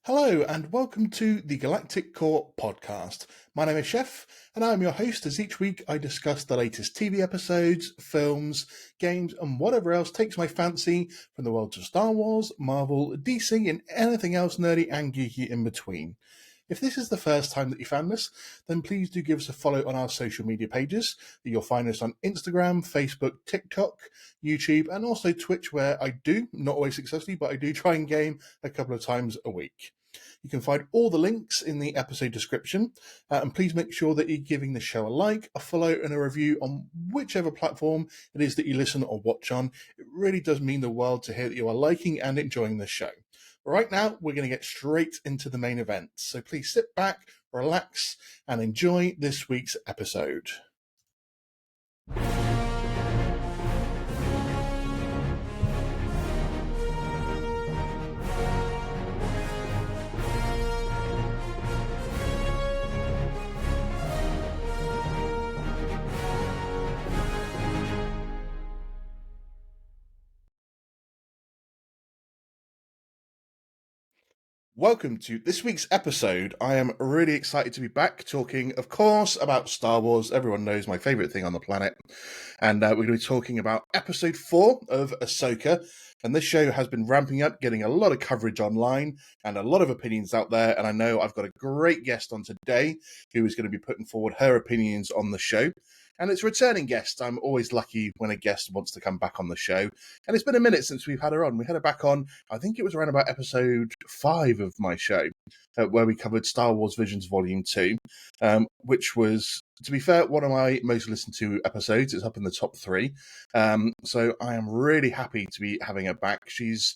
Hello and welcome to the Galactic Core podcast. My name is Chef and I'm your host as each week I discuss the latest TV episodes, films, games and whatever else takes my fancy from the worlds of Star Wars, Marvel, DC and anything else nerdy and geeky in between. If this is the first time that you found us, then please do give us a follow on our social media pages. You'll find us on Instagram, Facebook, TikTok, YouTube, and also Twitch, where I do, not always successfully, but I do try and game a couple of times a week. You can find all the links in the episode description, and please make sure that you're giving the show a like, a follow, and a review on whichever platform it is that you listen or watch on. It really does mean the world to hear that you are liking and enjoying the show. Right now, we're going to get straight into the main event, so please sit back, relax, and enjoy this week's episode. Welcome to this week's episode. I am really excited to be back talking, of course, about Star Wars. Everyone knows my favourite thing on the planet. And we're going to be talking about episode 4 of Ahsoka. And this show has been ramping up, getting a lot of coverage online and a lot of opinions out there. And I know I've got a great guest on today who is going to be putting forward her opinions on the show. And it's a returning guest. I'm always lucky when a guest wants to come back on the show. And it's been a minute since we've had her on. We had her back on, I think it was around about episode 5 of my show, where we covered Star Wars Visions Volume 2, which was, to be fair, one of my most listened to episodes. It's up in the top 3. So I am really happy to be having her back. She's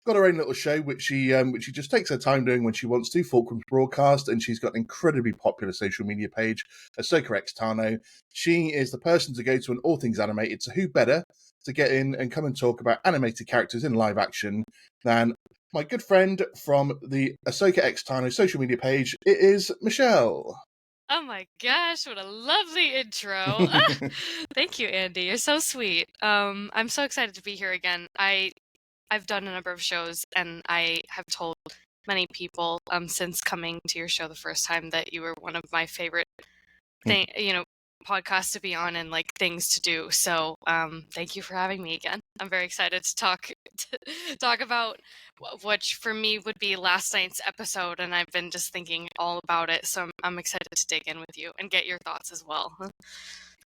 got her own little show, which she just takes her time doing when she wants to, Fulcrum's Broadcast, and she's got an incredibly popular social media page, Ahsoka X Tano. She is the person to go to on all things animated, so who better to get in and come and talk about animated characters in live action than my good friend from the Ahsoka X Tano social media page. It is Michelle. Oh my gosh, what a lovely intro. Thank you, Andy. You're so sweet. I'm so excited to be here again. I've done a number of shows and I have told many people since coming to your show the first time that you were one of my favorite podcasts to be on and like things to do. So thank you for having me again. I'm very excited to talk about which for me would be last night's episode, and I've been just thinking all about it. So I'm excited to dig in with you and get your thoughts as well.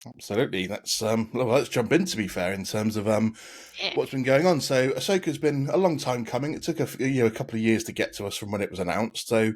Absolutely. That's well, let's jump in, to be fair, in terms of what's been going on. So Ahsoka's been a long time coming. It took a couple of years to get to us from when it was announced. So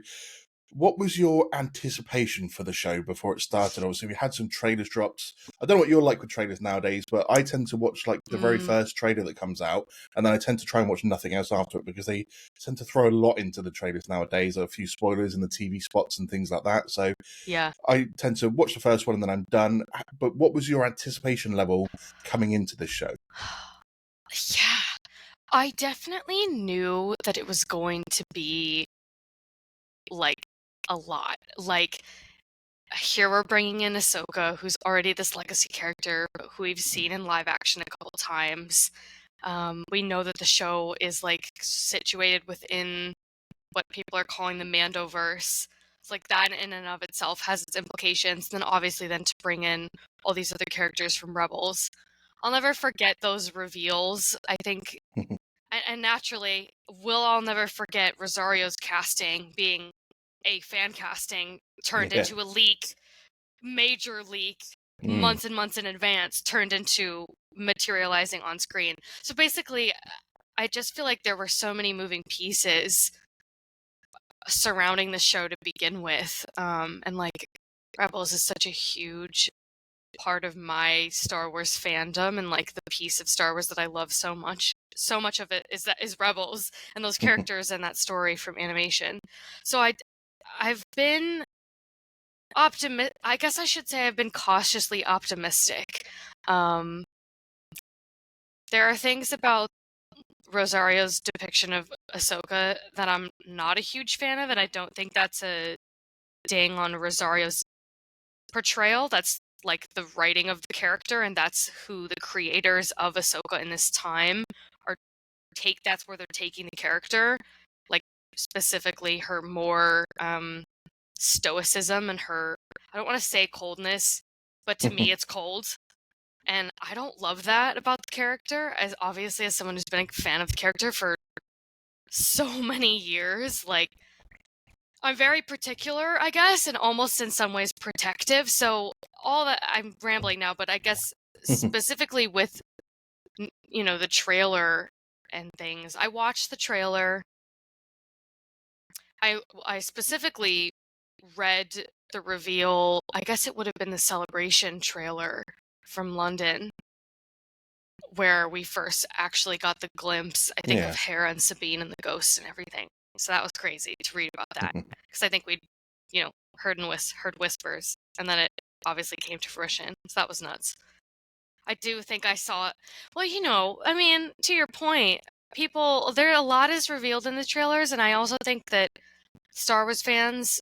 what was your anticipation for the show before it started? Obviously, we had some trailers dropped. I don't know what you're like with trailers nowadays, but I tend to watch like the very first trailer that comes out, and then I tend to try and watch nothing else after it because they tend to throw a lot into the trailers nowadays. A few spoilers in the TV spots and things like that. So Yeah. I tend to watch the first one and then I'm done. But what was your anticipation level coming into this show? Yeah. I definitely knew that it was going to be like a lot. Like here we're bringing in Ahsoka, who's already this legacy character who we've seen in live action a couple times. We know that the show is like situated within what people are calling the Mandoverse. It's like that in and of itself has its implications. Then obviously then to bring in all these other characters from Rebels. I'll never forget those reveals. I think, and naturally, I'll never forget Rosario's casting being a fan casting turned into a leak, major leak, months and months in advance, turned into materializing on screen. So basically, I just feel like there were so many moving pieces surrounding the show to begin with. And like Rebels is such a huge part of my Star Wars fandom and like the piece of Star Wars that I love so much. So much of it is Rebels and those characters and that story from animation. So I've been I guess I should say I've been cautiously optimistic. There are things about Rosario's depiction of Ahsoka that I'm not a huge fan of, and I don't think that's a ding on Rosario's portrayal. That's like the writing of the character, and that's who the creators of Ahsoka in this time are. That's where they're taking the character. Like specifically her more stoicism and her, I don't want to say coldness, but to me it's cold. And I don't love that about the character, as obviously as someone who's been a fan of the character for so many years. Like, I'm very particular, I guess, and almost in some ways protective. So all that, I'm rambling now, but I guess specifically with, the trailer and things, I watched the trailer. I specifically read the reveal, I guess it would have been the Celebration trailer from London, where we first actually got the glimpse, I think, of Hera and Sabine and the ghosts and everything. So that was crazy to read about that, because I think we'd, heard whispers, and then it obviously came to fruition. So that was nuts. I do think I saw it. Well, I mean, to your point, a lot is revealed in the trailers, and I also think that Star Wars fans,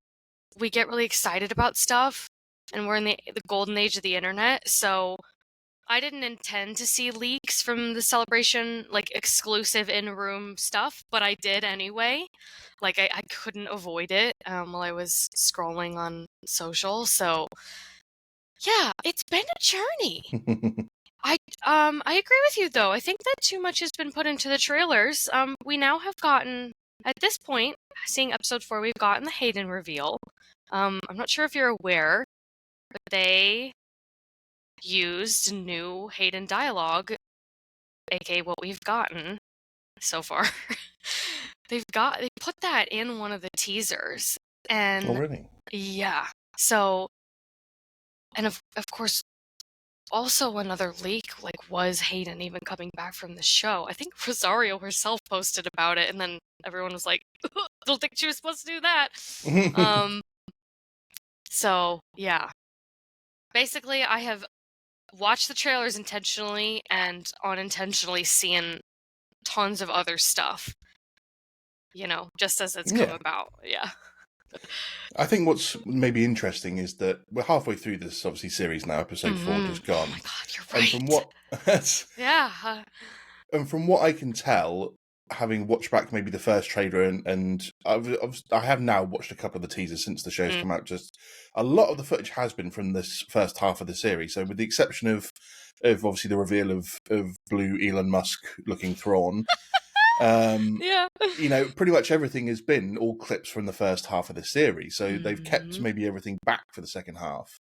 we get really excited about stuff, and we're in the golden age of the internet, so I didn't intend to see leaks from the Celebration, like, exclusive in-room stuff, but I did anyway. Like, I couldn't avoid it while I was scrolling on social, so yeah, it's been a journey. I agree with you, though. I think that too much has been put into the trailers. We now have gotten, at this point, seeing episode 4, we've gotten the Hayden reveal. I'm not sure if you're aware, but they used new Hayden dialogue, aka what we've gotten so far. They put that in one of the teasers, and Oh, really? yeah. So, and of course, also another leak, like, was Hayden even coming back from the show? I think Rosario herself posted about it, and then everyone was like, "Don't think she was supposed to do that." So yeah. Basically, I have watched the trailers intentionally and unintentionally seen tons of other stuff, just as it's come about. Yeah. I think what's maybe interesting is that we're halfway through this, obviously, series now. Episode 4 just gone. Oh my God, you're And right. from what Yeah. and from what I can tell, having watched back maybe the first trailer, and I have now watched a couple of the teasers since the show's come out. Just a lot of the footage has been from this first half of the series. So with the exception of obviously the reveal of blue Elon Musk looking Thrawn, Yeah. pretty much everything has been all clips from the first half of the series. So they've kept maybe everything back for the second half.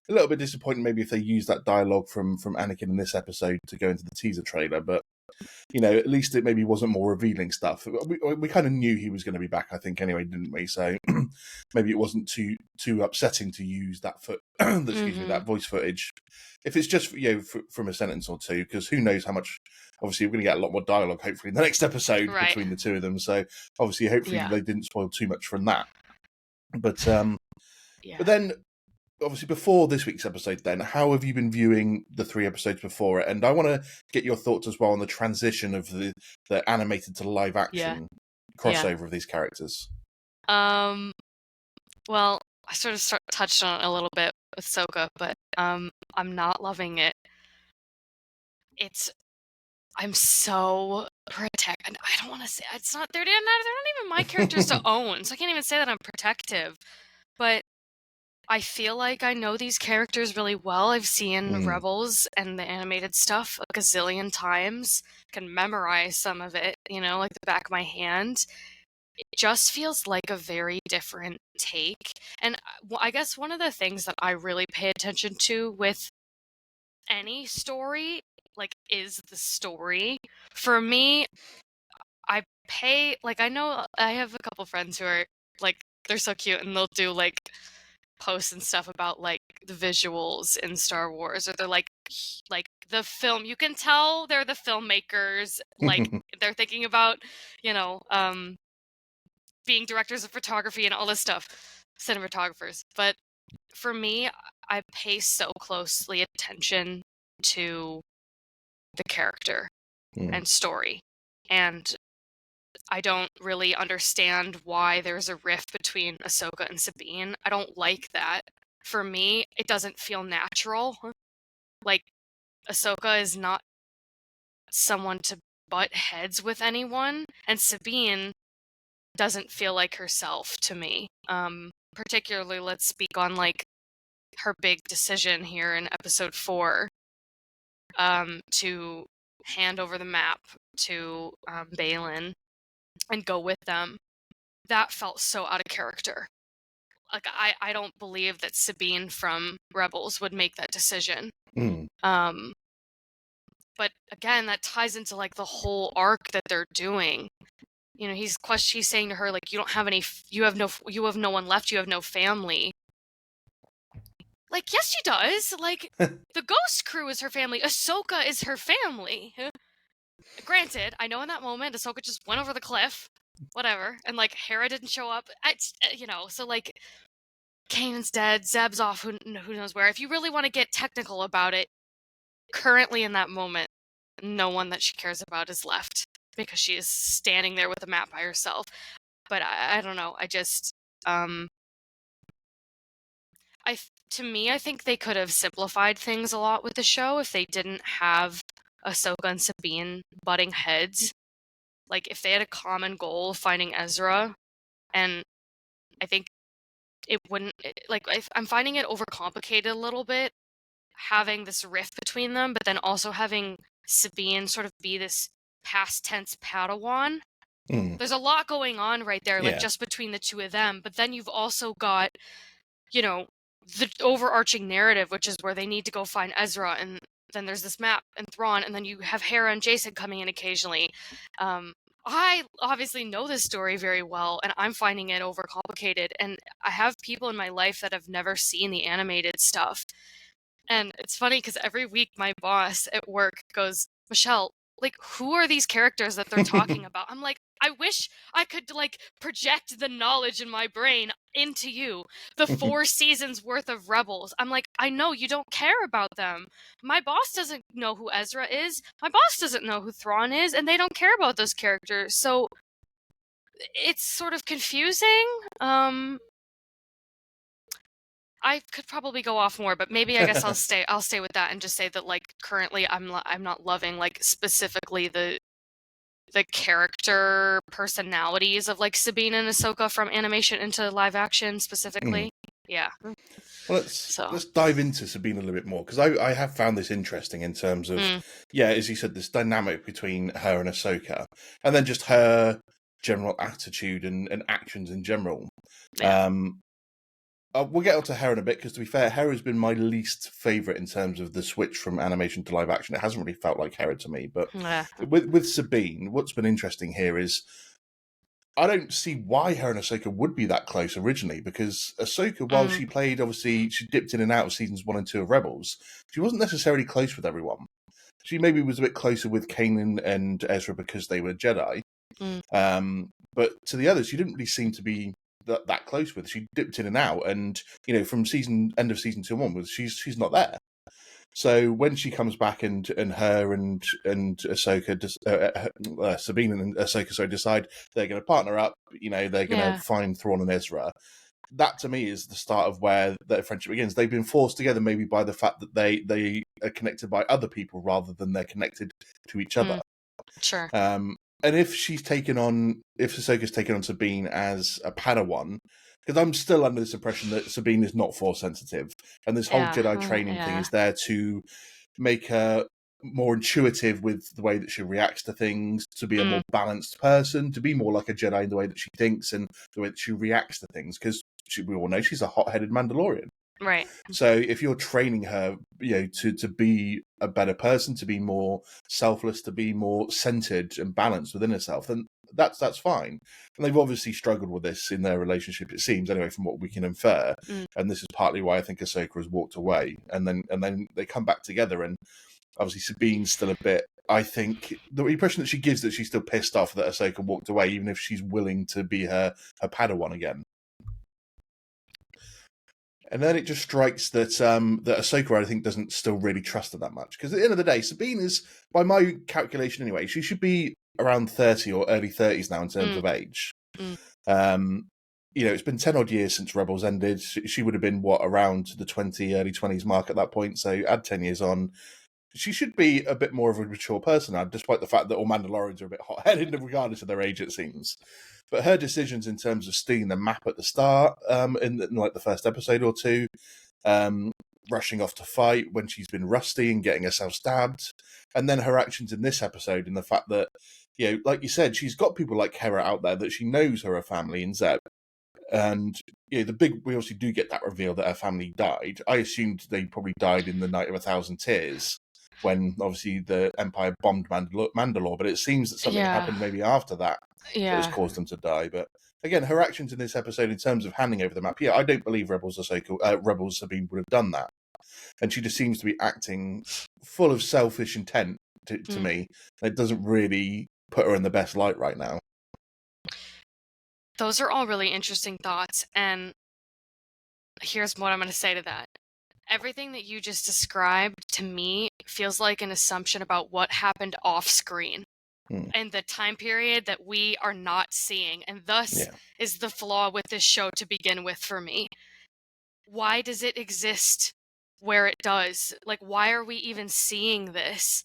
A little bit disappointing maybe if they use that dialogue from Anakin in this episode to go into the teaser trailer, but at least it maybe wasn't more revealing stuff. We kind of knew he was going to be back, I think, anyway, didn't we? So maybe it wasn't too upsetting to use that that voice footage. If it's just from a sentence or two, because who knows how much. Obviously, we're going to get a lot more dialogue hopefully in the next episode between the two of them. So obviously, hopefully, they didn't spoil too much from that. But but then, obviously, before this week's episode, then, how have you been viewing the 3 episodes before it? And I want to get your thoughts as well on the transition of the animated to live action crossover of these characters. Well, I sort of touched on it a little bit with Ahsoka, but I'm not loving it. I'm so protective. I don't want to say it's not. They're not even my characters to own, so I can't even say that I'm protective. But I feel like I know these characters really well. I've seen Rebels and the animated stuff a gazillion times. Can memorize some of it, like the back of my hand. It just feels like a very different take. And I guess one of the things that I really pay attention to with any story, like, is the story. For me, I know I have a couple friends who are, like, they're so cute, and they'll do, like, posts and stuff about, like, the visuals in Star Wars, or they're like the film. You can tell they're the filmmakers, like, they're thinking about, being directors of photography and all this stuff, cinematographers. But for me, I pay so closely attention to the character and story, and I don't really understand why there's a rift between Ahsoka and Sabine. I don't like that. For me, it doesn't feel natural. Like, Ahsoka is not someone to butt heads with anyone, and Sabine doesn't feel like herself to me. Particularly, let's speak on like her big decision here in episode 4, to hand over the map to Balin and go with them. That felt so out of character. Like, I don't believe that Sabine from Rebels would make that decision. But again, that ties into like the whole arc that they're doing. You know, he's saying to her like, you have no one left, you have no family. Like, yes, she does. Like, the Ghost Crew is her family. Ahsoka is her family. Granted, I know in that moment Ahsoka just went over the cliff, whatever, and like Hera didn't show up. So like Kanan's dead, Zeb's off, who knows where. If you really want to get technical about it, currently in that moment, no one that she cares about is left because she is standing there with a map by herself. But I don't know. I just to me, I think they could have simplified things a lot with the show if they didn't have Ahsoka and Sabine butting heads. Like, if they had a common goal of finding Ezra, and I think it wouldn't, I'm finding it overcomplicated a little bit, having this rift between them, but then also having Sabine sort of be this past tense Padawan. There's a lot going on right there, like just between the two of them, but then you've also got, you know, the overarching narrative, which is where they need to go find Ezra, and then there's this map and Thrawn, and then you have Hera and Jason coming in occasionally. I obviously know this story very well, and I'm finding it overcomplicated, and I have people in my life that have never seen the animated stuff. And it's funny because every week my boss at work goes, Michelle, like, who are these characters that they're talking about? I'm like, I wish I could like project the knowledge in my brain into you. The 4 seasons worth of Rebels. I'm like, I know you don't care about them. My boss doesn't know who Ezra is. My boss doesn't know who Thrawn is, and they don't care about those characters. So it's sort of confusing. I could probably go off more, but maybe I guess I'll stay with that and just say that like currently I'm not loving like specifically the character personalities of like Sabine and Ahsoka from animation into live action specifically. Yeah. Well, let's dive into Sabine a little bit more, because I have found this interesting in terms of as you said, this dynamic between her and Ahsoka, and then just her general attitude and actions in general. Yeah. We'll get onto Hera in a bit, because to be fair, Hera's been my least favourite in terms of the switch from animation to live action. It hasn't really felt like Hera to me. But with Sabine, what's been interesting here is I don't see why her and Ahsoka would be that close originally, because Ahsoka, while she played, obviously, she dipped in and out of seasons 1 and 2 of Rebels, she wasn't necessarily close with everyone. She maybe was a bit closer with Kanan and Ezra because they were Jedi. But to the others, she didn't really seem to be that close with. She dipped in and out, and from end of season 2 onwards, she's not there. So when she comes back and her and Ahsoka, Sabine and Ahsoka, decide they're going to partner up, they're going to find Thrawn and Ezra. That to me is the start of where their friendship begins. They've been forced together maybe by the fact that they are connected by other people rather than they're connected to each other. Sure. And if Ahsoka's taken on Sabine as a Padawan, because I'm still under this impression that Sabine is not Force sensitive, and this whole Jedi training thing is there to make her more intuitive with the way that she reacts to things, to be a more balanced person, to be more like a Jedi in the way that she thinks and the way that she reacts to things, because we all know she's a hot-headed Mandalorian. Right. So if you're training her, to be a better person, to be more selfless, to be more centered and balanced within herself, then that's fine. And they've obviously struggled with this in their relationship, it seems, anyway, from what we can infer. And this is partly why I think Ahsoka has walked away. And then they come back together, and obviously Sabine's still a bit. I think the impression that she gives that she's still pissed off that Ahsoka walked away, even if she's willing to be her Padawan again. And then it just strikes that that Ahsoka, I think, doesn't still really trust her that much. Because at the end of the day, Sabine is, by my calculation anyway, she should be around 30 or early 30s now in terms of age. It's been 10 odd years since Rebels ended. She would have been, around the early 20s mark at that point. So add 10 years on. She should be a bit more of a mature person now, despite the fact that all Mandalorians are a bit hot-headed regardless of their age, it seems. But her decisions in terms of stealing the map at the start, in like the first episode or two, rushing off to fight when she's been rusty and getting herself stabbed, and then her actions in this episode, in the fact that, like you said, she's got people like Hera out there that she knows are her family in Zeb. And we obviously do get that reveal that her family died. I assumed they probably died in the Night of a Thousand Tears, when obviously the Empire bombed Mandalore, but it seems that something happened maybe after that has caused them to die. But again, her actions in this episode in terms of handing over the map, I don't believe Rebels Sabine would have done that. And she just seems to be acting full of selfish intent to me. It doesn't really put her in the best light right now. Those are all really interesting thoughts, and here's what I'm going to say to that. Everything that you just described to me feels like an assumption about what happened off screen and the time period that we are not seeing, and thus is the flaw with this show to begin with for me. Why does it exist where it does? Like, why are we even seeing this?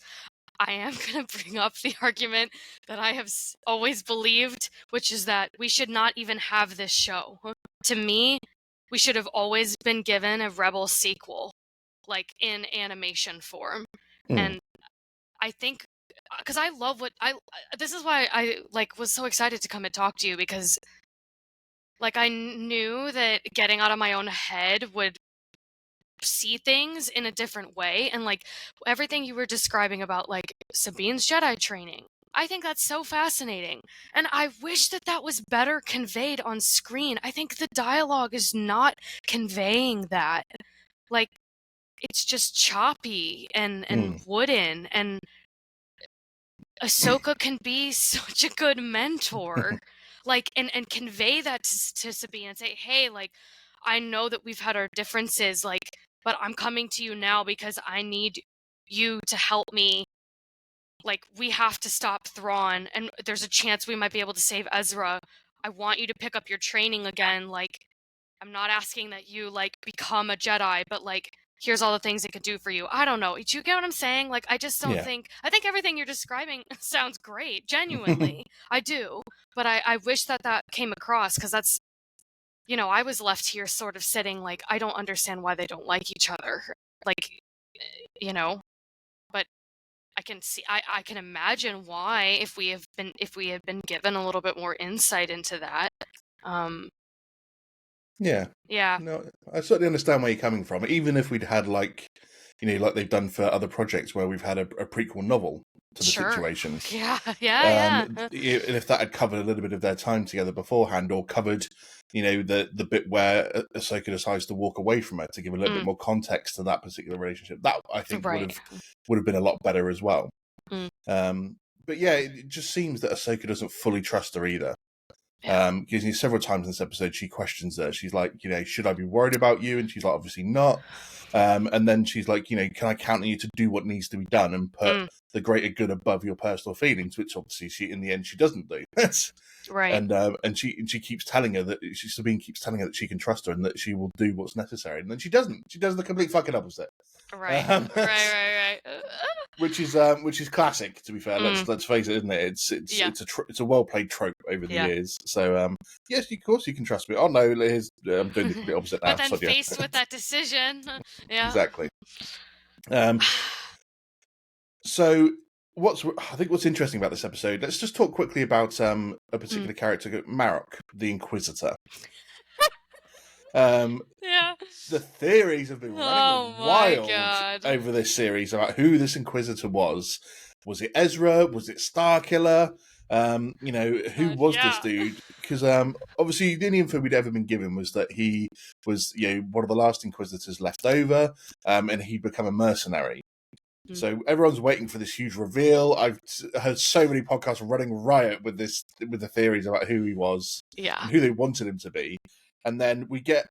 I am going to bring up the argument that I have always believed, which is that we should not even have this show. To me, we should have always been given a Rebel sequel, like in animation form. And I think, because I love this is why I was so excited to come and talk to you, because I knew that getting out of my own head would see things in a different way, and everything you were describing about Sabine's Jedi training, I think that's so fascinating, and I wish that was better conveyed on screen. I think the dialogue is not conveying that. It's just choppy and wooden, and Ahsoka can be such a good mentor, and convey that to Sabine and say, hey, I know that we've had our differences, but I'm coming to you now because I need you to help me. We have to stop Thrawn, and there's a chance we might be able to save Ezra. I want you to pick up your training again. I'm not asking that you, become a Jedi, but, here's all the things it could do for you. I don't know. Do you get what I'm saying? I just don't think... I think everything you're describing sounds great. Genuinely. I do. But I wish that came across, because that's... I was left here sort of sitting I don't understand why they don't like each other. But I can see... I can imagine why, if we had been given a little bit more insight into that. Yeah. No, I certainly understand where you're coming from. Even if we'd had like they've done for other projects where we've had a prequel novel to the situation. Yeah. And if that had covered a little bit of their time together beforehand, or covered, the bit where Ahsoka decides to walk away from it to give a little bit more context to that particular relationship, that I think would have been a lot better as well. But it just seems that Ahsoka doesn't fully trust her either. Because several times in this episode she questions her. She's like, should I be worried about you? And she's like, obviously not. And then she's like, can I count on you to do what needs to be done and put the greater good above your personal feelings? Which obviously in the end she doesn't do. Right. And she keeps telling her that Sabine keeps telling her that she can trust her and that she will do what's necessary. And then she doesn't. She does the complete fucking opposite. Right. Right. Which is classic, to be fair. Let's face it, isn't it? It's a well played trope over the years. So yes, of course you can trust me. Oh no, I'm doing the complete opposite now. But then faced with that decision, exactly. So I think what's interesting about this episode? Let's just talk quickly about a particular character, Marrok, the Inquisitor. The theories have been running wild over this series about who this Inquisitor was. Was it Ezra? Was it Starkiller? Who was this dude? Because obviously the only info we'd ever been given was that he was, one of the last Inquisitors left over, and he'd become a mercenary. So everyone's waiting for this huge reveal. I've heard so many podcasts running riot with the theories about who he was, and who they wanted him to be, and then we get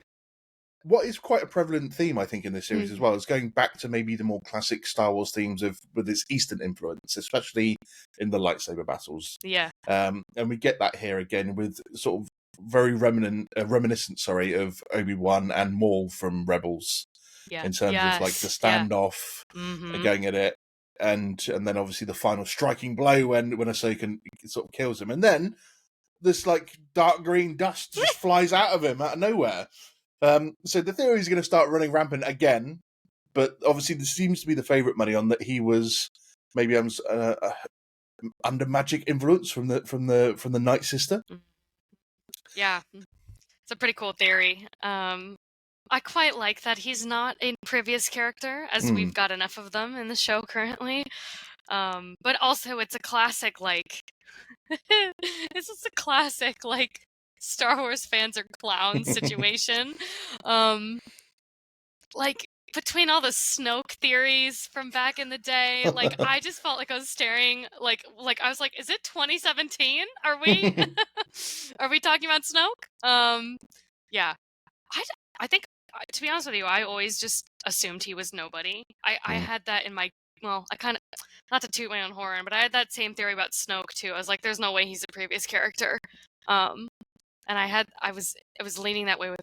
what is quite a prevalent theme, I think, in this series as well, is going back to maybe the more classic Star Wars themes with its Eastern influence, especially in the lightsaber battles. And we get that here again with sort of very reminiscent of Obi-Wan and Maul from Rebels, in terms of the standoff, going at it, and then obviously the final striking blow when Ahsoka sort of kills him, and then this like dark green dust just flies out of him out of nowhere. So the theory is going to start running rampant again, but obviously there seems to be the favourite money on that he was maybe under magic influence from the Night Sister. Yeah, it's a pretty cool theory. I quite like that he's not a previous character, as we've got enough of them in the show currently. But also it's a classic, like, it's just a classic, like, Star Wars fans are clowns situation. Like, between all the Snoke theories from back in the day, like, I just felt like I was staring, like I was like, is it 2017? Are we are we talking about Snoke? Yeah. I think, to be honest with you, I always just assumed he was nobody. I had that in my, well, I kind of, not to toot my own horn, but I had that same theory about Snoke too. I was like, there's no way he's a previous character. And I was leaning that way with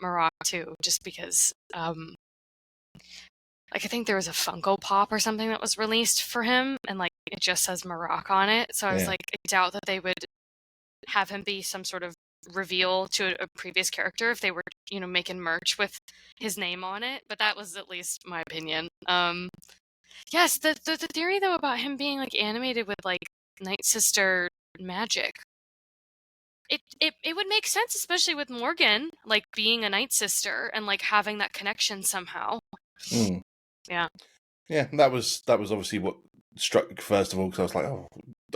Marrok too, just because like, I think there was a Funko Pop or something that was released for him, and like it just says Marrok on it. So I was like, I doubt that they would have him be some sort of reveal to a previous character if they were, making merch with his name on it. But that was at least my opinion. Yes, the theory though about him being like animated with like Night Sister magic. It would make sense, especially with Morgan, like being a Night Sister and like having that connection somehow. Yeah. Yeah, that was obviously what struck first of all, because I was like, oh,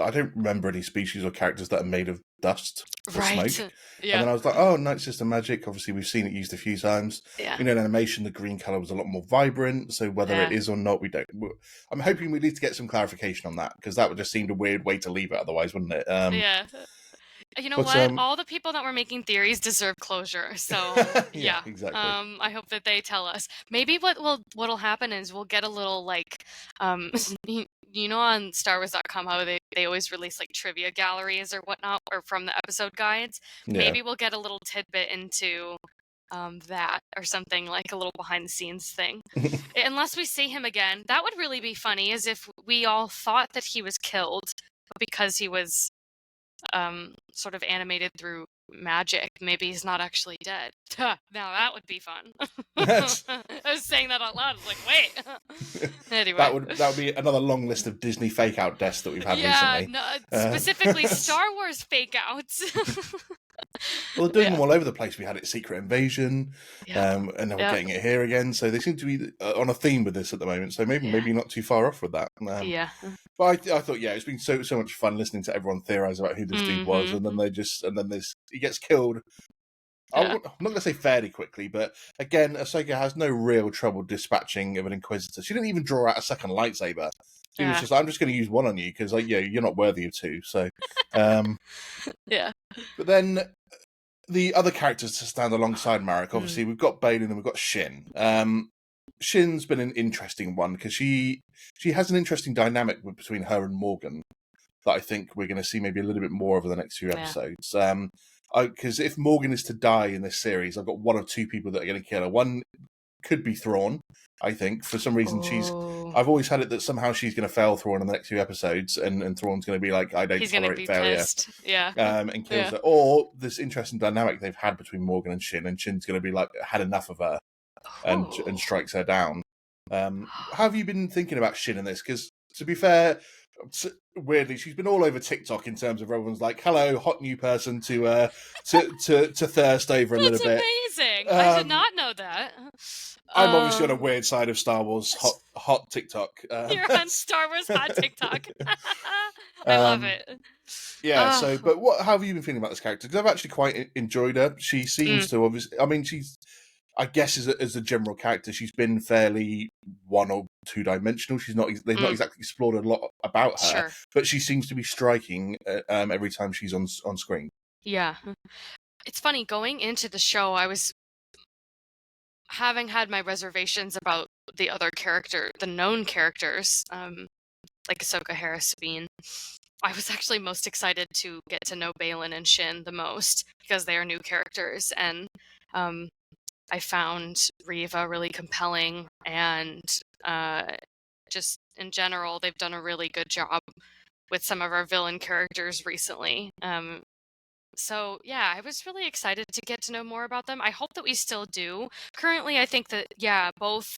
I don't remember any species or characters that are made of dust or smoke. Yeah. And then I was like, oh, Night Sister magic. Obviously, we've seen it used a few times. Yeah. In animation, the green color was a lot more vibrant. So whether it is or not, we don't. I'm hoping we need to get some clarification on that, because that would just seem a weird way to leave it otherwise, wouldn't it? Yeah. You know what? All the people that were making theories deserve closure. So yeah, exactly. I hope that they tell us. Maybe what'll happen is we'll get a little like on StarWars.com how they always release like trivia galleries or whatnot, or from the episode guides. Yeah. Maybe we'll get a little tidbit into that or something, like a little behind the scenes thing. Unless we see him again, that would really be funny. As if we all thought that he was killed, but because he was sort of animated through magic, maybe he's not actually dead. Now that would be fun. I was saying that out loud. I was like, wait. Anyway, that would be another long list of Disney fake out deaths that we've had recently. Specifically Star Wars fake outs. Well, they're doing them all over the place. We had it Secret Invasion, and now we're getting it here again. So they seem to be on a theme with this at the moment. So maybe not too far off with that. But I thought, it's been so much fun listening to everyone theorize about who this dude was, and then he gets killed. I'm not going to say fairly quickly, but again, Ahsoka has no real trouble dispatching of an Inquisitor. She didn't even draw out a second lightsaber. She was just like, I'm just going to use one on you because, you're not worthy of two. So, yeah. But then the other characters to stand alongside Marrok, obviously, we've got Balin and we've got Shin. Shin's been an interesting one because she has an interesting dynamic between her and Morgan that I think we're going to see maybe a little bit more over the next few episodes. Because if Morgan is to die in this series, I've got one of two people that are going to kill her. One could be Thrawn, I think. For some reason, I've always had it that somehow she's going to fail Thrawn in the next few episodes, and Thrawn's going to be like, I don't tolerate failure. Pissed. Yeah. And kills her. Or this interesting dynamic they've had between Morgan and Shin's going to be like, had enough of her, and strikes her down. How have you been thinking about Shin in this? Because, to be fair, weirdly, she's been all over TikTok in terms of everyone's like, hello, hot new person to thirst over a little bit. That's amazing. I did not know that. I'm obviously on a weird side of Star Wars hot TikTok. You're on Star Wars hot TikTok. I love it. Yeah, but how have you been feeling about this character? Because I've actually quite enjoyed her. She seems to obviously, I guess as a general character, she's been fairly one or two dimensional. They've not exactly explored a lot about her, but she seems to be striking every time she's on screen. Yeah. It's funny, going into the show, I was having had my reservations about the known characters, like Ahsoka, Hera, Sabine. I was actually most excited to get to know Balin and Shin the most because they are new characters, and I found Reva really compelling, and just in general, they've done a really good job with some of our villain characters recently. So yeah, I was really excited to get to know more about them. I hope that we still do. Currently, I think that both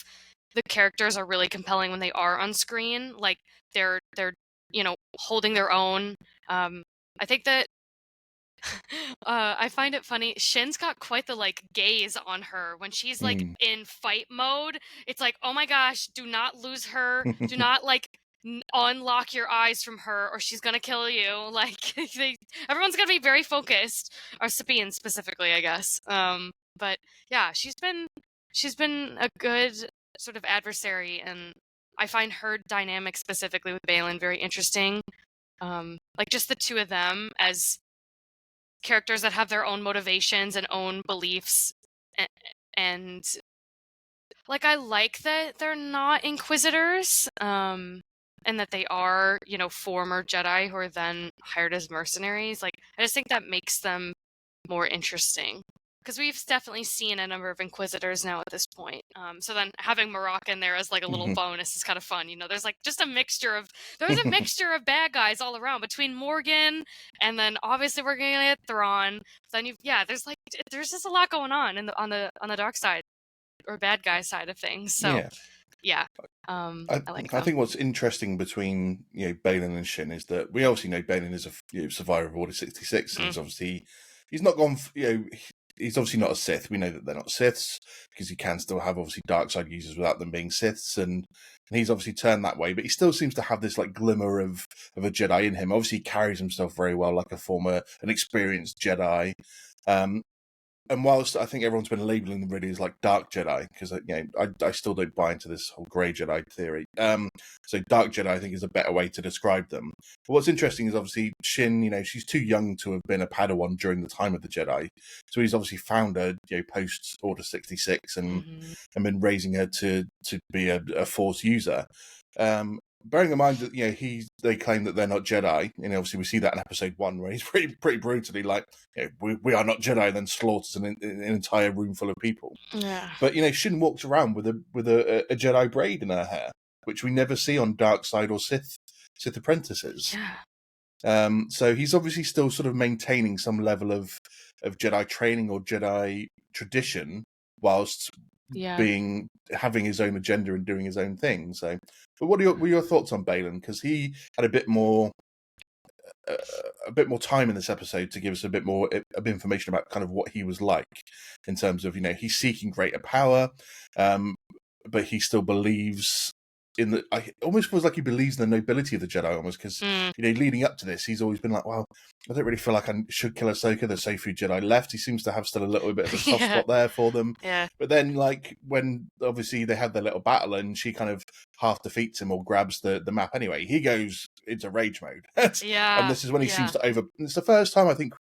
the characters are really compelling when they are on screen. Like they're holding their own. I think that I find it funny. Shin's got quite the gaze on her when she's Mm. in fight mode. It's like, oh my gosh, do not lose her. Do not unlock your eyes from her, or she's gonna kill you. Like everyone's gonna be very focused, or Sabine specifically, I guess. But yeah, she's been a good sort of adversary, and I find her dynamic specifically with Balin very interesting. Like just the two of them as characters that have their own motivations and own beliefs, and I like that they're not inquisitors, and that they are former Jedi who are then hired as mercenaries. I just think that makes them more interesting, because we've definitely seen a number of inquisitors now at this point. So then having Marrok in there as a little Mhm. bonus is kind of fun. There's just there's a mixture of bad guys all around between Morgan, and then obviously we're gonna get Thrawn. Then there's just a lot going on on the dark side, or bad guy side of things. So Yeah. yeah, I, I like I them. think what's interesting between Balin and Shin is that we obviously know Balin is a survivor of Order 66, and Mm. he's not gone. He's obviously not a Sith. We know that they're not Siths because you can still have obviously dark side users without them being Siths, and he's obviously turned that way. But he still seems to have this glimmer of a Jedi in him. Obviously, he carries himself very well, like an experienced Jedi. And whilst I think everyone's been labeling them really as dark Jedi, because I still don't buy into this whole grey Jedi theory. So dark Jedi I think is a better way to describe them. But what's interesting is obviously Shin, she's too young to have been a Padawan during the time of the Jedi, so he's obviously found her post Order 66 and Mm-hmm. been raising her to be a Force user. Bearing in mind that they claim that they're not Jedi, obviously we see that in episode 1 where he's pretty brutally we are not Jedi, and then slaughters an entire room full of people. Yeah. But Shin walks around with a Jedi braid in her hair, which we never see on dark side or Sith apprentices. Yeah. So he's obviously still sort of maintaining some level of Jedi training or Jedi tradition, whilst Yeah. having his own agenda and doing his own thing. So, but what are your thoughts on Balin? Because he had a bit more time in this episode to give us a bit more of information about kind of what he was like, in terms of he's seeking greater power, but he still believes in the. I almost feels like he believes in the nobility of the Jedi, almost, because Mm. leading up to this, he's always been like, well, I don't really feel like I should kill Ahsoka. There's so few Jedi left. He seems to have still a little bit of a soft Yeah. spot there for them. Yeah. But then, when obviously they had their little battle and she kind of half defeats him or grabs the map anyway, he goes into rage mode. And Yeah. this is when he Yeah. seems to it's the first time I think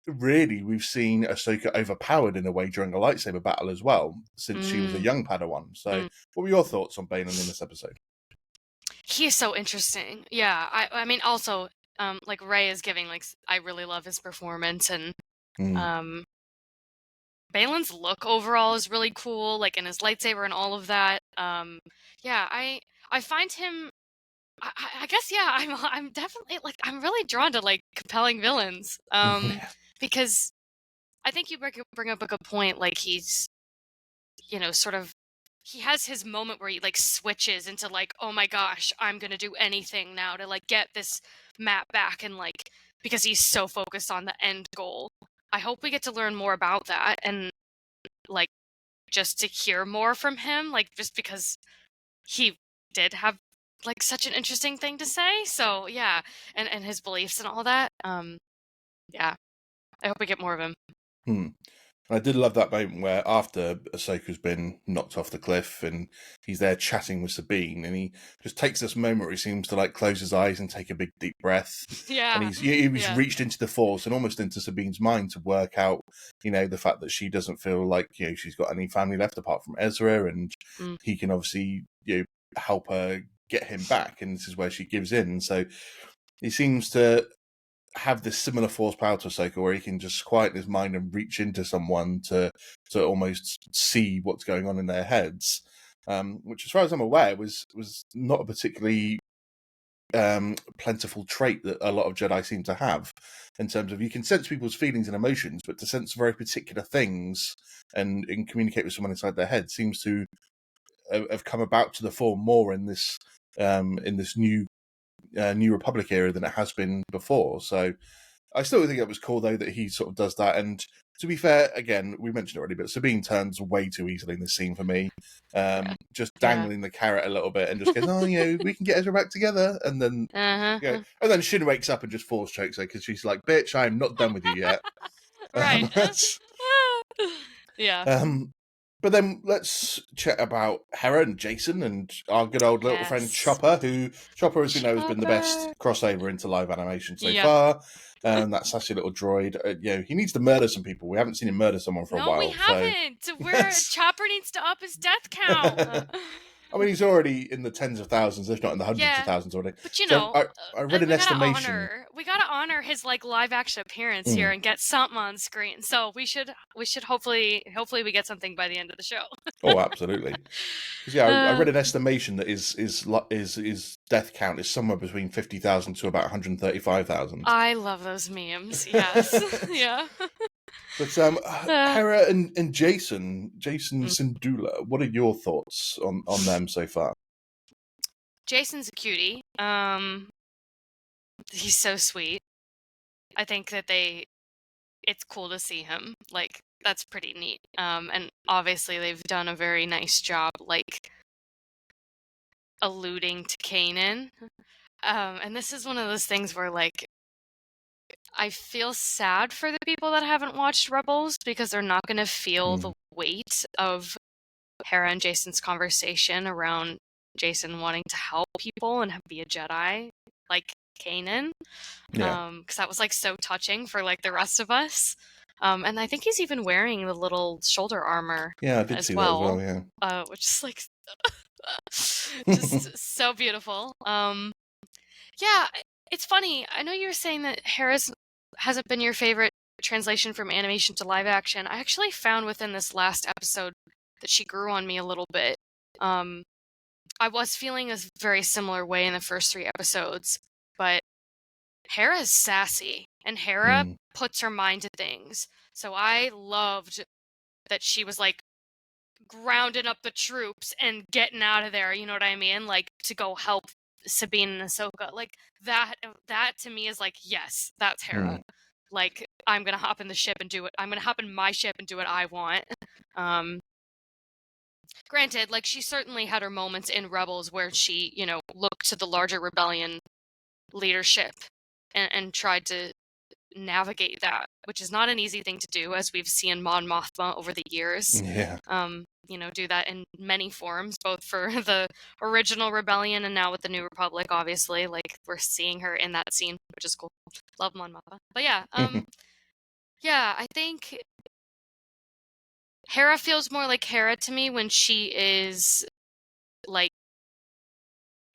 really we've seen Ahsoka overpowered in a way during a lightsaber battle as well, since she was a young Padawan. So what were your thoughts on Balin in this episode? He is so interesting. Yeah. I mean, also, Ray is giving, I really love his performance, and Balin's look overall is really cool, and his lightsaber and all of that. Yeah, I find him. I guess, yeah. I'm definitely I'm really drawn to compelling villains. Yeah. Because I think you bring up a good point. He's sort of, he has his moment where he switches into oh my gosh, I'm gonna do anything now to get this map back, and because he's so focused on the end goal. I hope we get to learn more about that, and like just to hear more from him, just because he did have such an interesting thing to say. So yeah, and his beliefs and all that. Yeah, I hope we get more of him. And I did love that moment where after Ahsoka's been knocked off the cliff and he's there chatting with Sabine, and he just takes this moment where he seems to close his eyes and take a big deep breath. Yeah. And he's Yeah. reached into the Force and almost into Sabine's mind to work out, the fact that she doesn't feel like she's got any family left apart from Ezra, and he can obviously help her get him back, and this is where she gives in. So he seems to have this similar force power to Ahsoka, where he can just quieten his mind and reach into someone to almost see what's going on in their heads, which, as far as I'm aware, was not a particularly plentiful trait that a lot of Jedi seem to have, in terms of you can sense people's feelings and emotions, but to sense very particular things and communicate with someone inside their head seems to have come about to the fore more in this new New Republic era than it has been before. So I still think it was cool, though, that he sort of does that. And to be fair, again, we mentioned it already, but Sabine turns way too easily in this scene for me. Just dangling the carrot a little bit and just goes, oh, we can get Ezra back together. And then, and then Shin wakes up and just force chokes her because she's like, bitch, I'm not done with you yet. Right. Yeah. But then let's chat about Hera and Jason and our good old little friend Chopper, who Chopper, as we know, has been the best crossover into live animation so far. That sassy little droid. He needs to murder some people. We haven't seen him murder someone for a while. No, we haven't. Chopper needs to up his death count. I mean, he's already in the tens of thousands, if not in the hundreds of thousands already. But I read an estimation. We gotta honor his live action appearance here and get something on screen. So we should hopefully we get something by the end of the show. Oh, absolutely. Because I read an estimation that his death count is somewhere between 50,000 to about 135,000. I love those memes. Yes, yeah. But Hera and Jason Syndulla, what are your thoughts on them so far? Jason's a cutie. He's so sweet. I think that it's cool to see him. That's pretty neat. And obviously they've done a very nice job, alluding to Kanan. And this is one of those things where, I feel sad for the people that haven't watched Rebels because they're not going to feel the weight of Hera and Jason's conversation around Jason wanting to help people and be a Jedi, like Kanan. Because that was so touching for the rest of us. And I think he's even wearing the little shoulder armor. Yeah, I did see that as well. Yeah, which is just so beautiful. Yeah, it's funny. I know you were saying that Hera's hasn't been your favorite translation from animation to live action. I actually found within this last episode that she grew on me a little bit. I was feeling a very similar way in the first 3 episodes, but Hera's sassy, and Hera puts her mind to things. So I loved that she was grounding up the troops and getting out of there. You know what I mean? To go help Sabine and Ahsoka. That to me is yes, that's Hera. I'm gonna hop in the ship and do it. I'm gonna hop in my ship and do what I want. Granted, she certainly had her moments in Rebels where she, looked to the larger rebellion leadership and tried to navigate that, which is not an easy thing to do, as we've seen Mon Mothma over the years. Yeah. Do that in many forms, both for the original rebellion and now with the New Republic, obviously. We're seeing her in that scene, which is cool. Love Mon Mothma. But yeah, yeah, I think Hera feels more like Hera to me when she is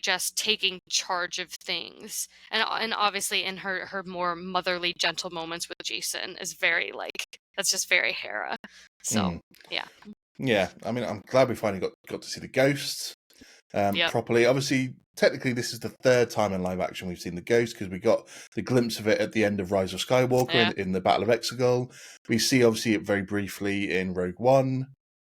just taking charge of things, and obviously in her more motherly, gentle moments with Jason is very that's just very Hera. So yeah. I mean, I'm glad we finally got to see the ghosts properly. Obviously, technically, this is the 3rd time in live action we've seen the ghost, because we got the glimpse of it at the end of Rise of Skywalker in the Battle of Exegol. We see obviously it very briefly in Rogue One.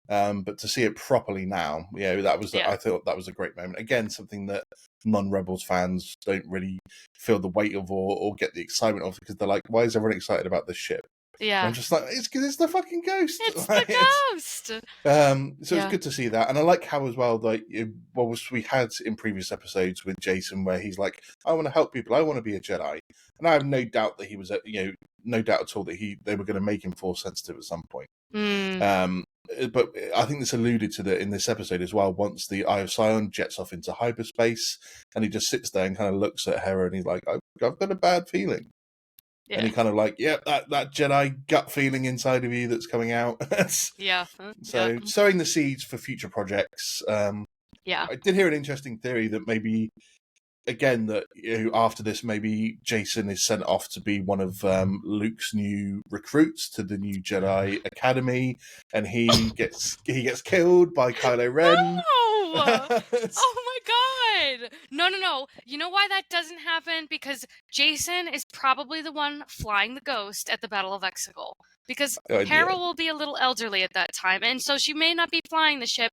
But to see it properly now, I thought that was a great moment. Again, something that non-Rebels fans don't really feel the weight of or get the excitement of, because they're like, why is everyone excited about this ship? Yeah. And I'm just like, it's because it's the fucking ghost. It's the ghost! So it's good to see that. And I like how as well, we had in previous episodes with Jason where he's like, I want to help people, I want to be a Jedi. And I have no doubt that he was, no doubt at all that they were going to make him Force sensitive at some point. But I think this alluded to that in this episode as well. Once the Eye of Sion jets off into hyperspace, and he just sits there and kind of looks at Hera, and he's like, "I've got a bad feeling," and he kind of that Jedi gut feeling inside of you that's coming out. So sowing the seeds for future projects. I did hear an interesting theory that maybe, again, that after this, maybe Jason is sent off to be one of Luke's new recruits to the new Jedi Academy, and he gets killed by Kylo Ren. Oh my god! No. You know why that doesn't happen? Because Jason is probably the one flying the ghost at the Battle of Exegol. Because Hera will be a little elderly at that time, and so she may not be flying the ship.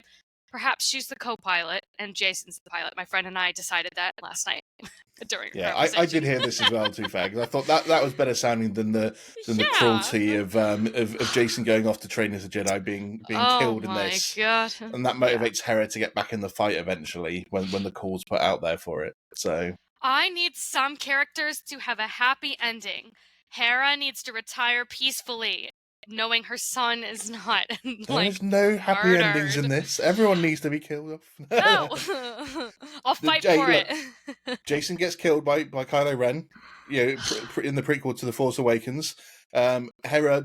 Perhaps she's the co-pilot, and Jason's the pilot. My friend and I decided that last night during a conversation. I did hear this as well, to be fair, because I thought that was better sounding than the cruelty of Jason going off to train as a Jedi being killed in this. God. And that motivates Hera to get back in the fight eventually when the call's put out there for it. So I need some characters to have a happy ending. Hera needs to retire peacefully, knowing her son is not there's no happy murdered. endings in this. Everyone needs to be killed off. No, I'll fight for it. Jason gets killed by Kylo Ren, in the prequel to The Force Awakens. Hera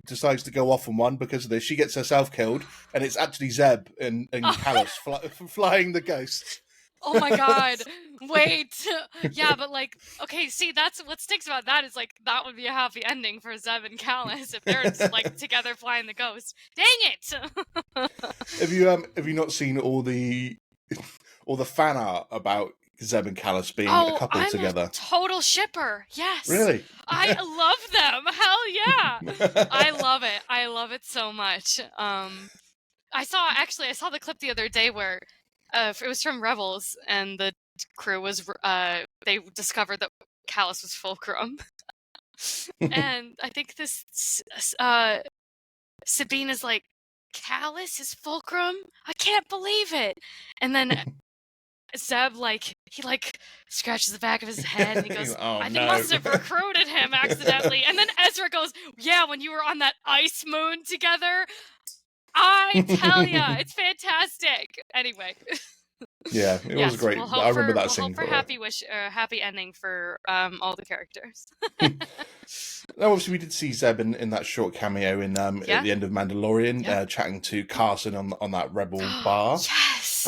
decides to go off on one because of this. She gets herself killed, and it's actually Zeb and Kallus flying the ghost. Oh my god, wait. Yeah, but okay, see, that's what sticks about that is that would be a happy ending for Zeb and Kallus if they're together flying the ghost. Dang it! Have you not seen all the fan art about Zeb and Kallus being a couple together? I'm a total shipper. Yes. Really? I love them. Hell yeah. I love it. I love it so much. I saw the clip the other day where it was from Rebels, and the crew was they discovered that Kallus was Fulcrum. And I think this Sabine is like, Kallus is Fulcrum? I can't believe it. And then Zeb he scratches the back of his head and he goes, I think must have recruited him accidentally. And then Ezra goes, yeah, when you were on that ice moon together. I tell ya, it's fantastic. Anyway. Yeah, it was great. I remember that scene. We'll hope for happy ending for all the characters. Obviously, we did see Zeb in that short cameo in at the end of Mandalorian, chatting to Carson on that Rebel bar. Yes.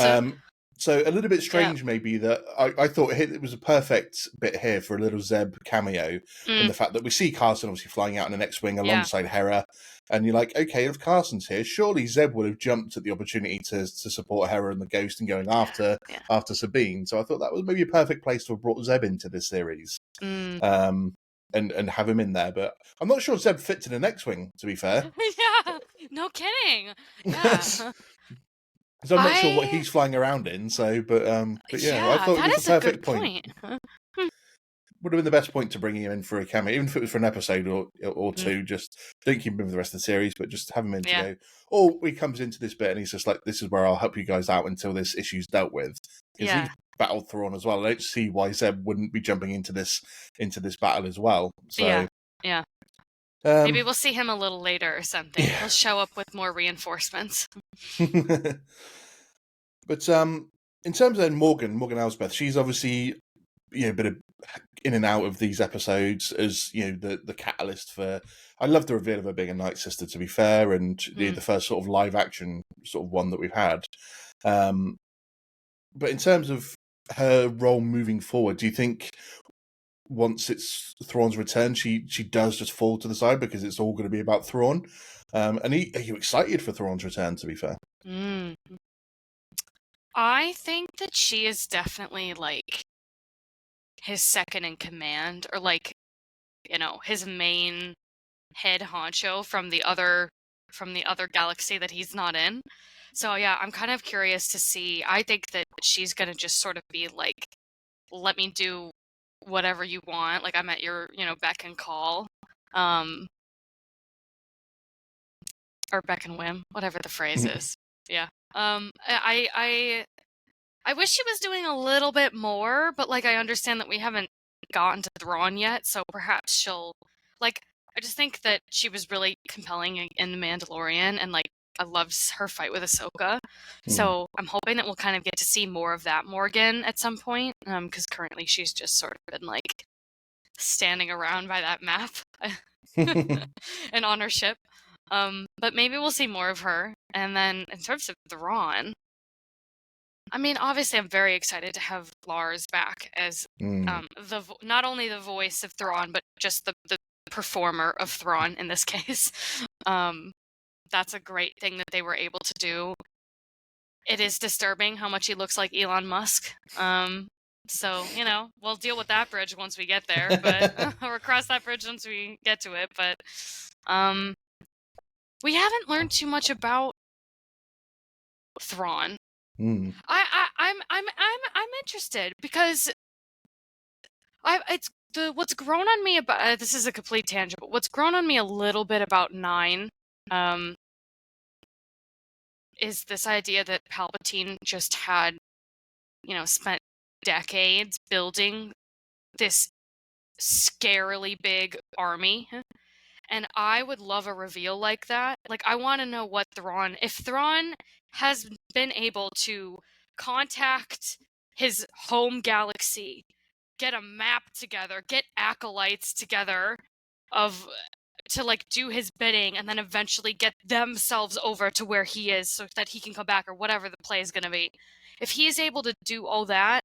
So a little bit strange, maybe, that I thought it was a perfect bit here for a little Zeb cameo, in the fact that we see Carson obviously flying out in an X-wing alongside Hera, and you're like, okay, if Carson's here, surely Zeb would have jumped at the opportunity to support Hera and the Ghost and going after Sabine. So I thought that was maybe a perfect place to have brought Zeb into this series, and have him in there. But I'm not sure Zeb fits in an X-wing, to be fair. Yeah, no kidding. Yeah. So I'm not sure what he's flying around in. So, but yeah, I thought it was the perfect point. Would have been the best point to bring him in for a cameo, even if it was for an episode or two. Just don't keep him in for the rest of the series, but just have him in to go. Or he comes into this bit and he's just like, "This is where I'll help you guys out until this issue's dealt with." Because he's battled Thrawn as well. I don't see why Zeb wouldn't be jumping into this battle as well. So yeah. Maybe we'll see him a little later or something. He'll show up with more reinforcements. But in terms of Morgan Elsbeth, she's obviously a bit of in and out of these episodes as the catalyst for. I love the reveal of her being a Night Sister, to be fair, and the first sort of live action sort of one that we've had. But in terms of her role moving forward, do you think once it's Thrawn's return, she does just fall to the side because it's all going to be about Thrawn? And are you excited for Thrawn's return, to be fair? I think that she is definitely his second in command, or his main head honcho from the other galaxy that he's not in. So yeah, I'm kind of curious to see. I think that she's gonna just sort of be like, let me do whatever you want, like I'm at your beck and call, or beck and whim, whatever the phrase is. Yeah. I wish she was doing a little bit more, but I understand that we haven't gotten to Thrawn yet, so perhaps she'll I just think that she was really compelling in The Mandalorian, and I loved her fight with Ahsoka. So I'm hoping that we'll kind of get to see more of that Morgan at some point, because currently she's just sort of been standing around by that map and on her ship. But maybe we'll see more of her. And then in terms of Thrawn, I mean, obviously, I'm very excited to have Lars back as not only the voice of Thrawn, but just the performer of Thrawn in this case. That's a great thing that they were able to do. it is disturbing how much he looks like Elon Musk. So, we'll deal with that bridge once we get there, but or cross that bridge once we get to it. But we haven't learned too much about Thrawn. I'm interested because what's grown on me about this is a complete tangent, but what's grown on me a little bit about 9 is this idea that Palpatine just had, spent decades building this scarily big army. And I would love a reveal like that. Like, I want to know if Thrawn has been able to contact his home galaxy, get a map together, get acolytes together to like do his bidding, and then eventually get themselves over to where he is so that he can come back, or whatever the play is going to be. If he is able to do all that,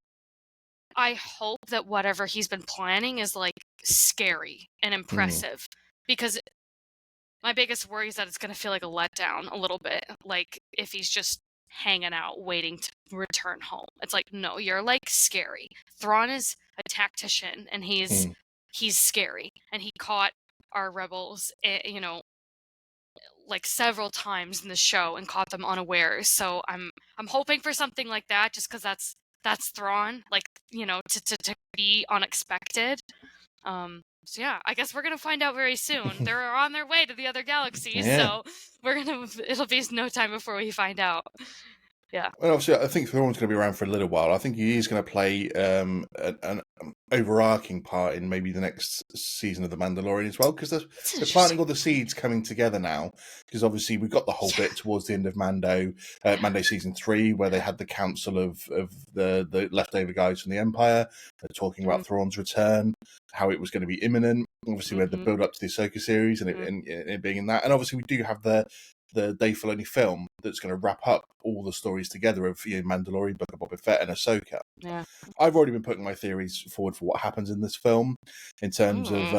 I hope that whatever he's been planning is like scary and impressive. Because my biggest worry is that it's going to feel like a letdown a little bit. Like if he's just hanging out waiting to return home. It's like, no, you're like scary. Thrawn is a tactician and he's scary. And he caught our rebels, like several times in the show and caught them unawares. So I'm hoping for something like that, just because that's Thrawn, like, to be unexpected. So yeah, I guess we're gonna find out very soon. They're on their way to the other galaxies, so it'll be no time before we find out. Yeah. Well, obviously, I think Thrawn's going to be around for a little while. I think he is going to play an overarching part in maybe the next season of The Mandalorian as well, because they're planting all the seeds coming together now. Because obviously, we've got the whole bit towards the end of Mando season 3, where they had the council of the leftover guys from the Empire. They're talking about Thrawn's return, how it was going to be imminent. Obviously, we had the build up to the Ahsoka series and it being in that. And obviously, we do have the Dave Filoni film that's going to wrap up all the stories together of Mandalorian, Book of Boba Fett, and Ahsoka. Yeah. I've already been putting my theories forward for what happens in this film in terms of,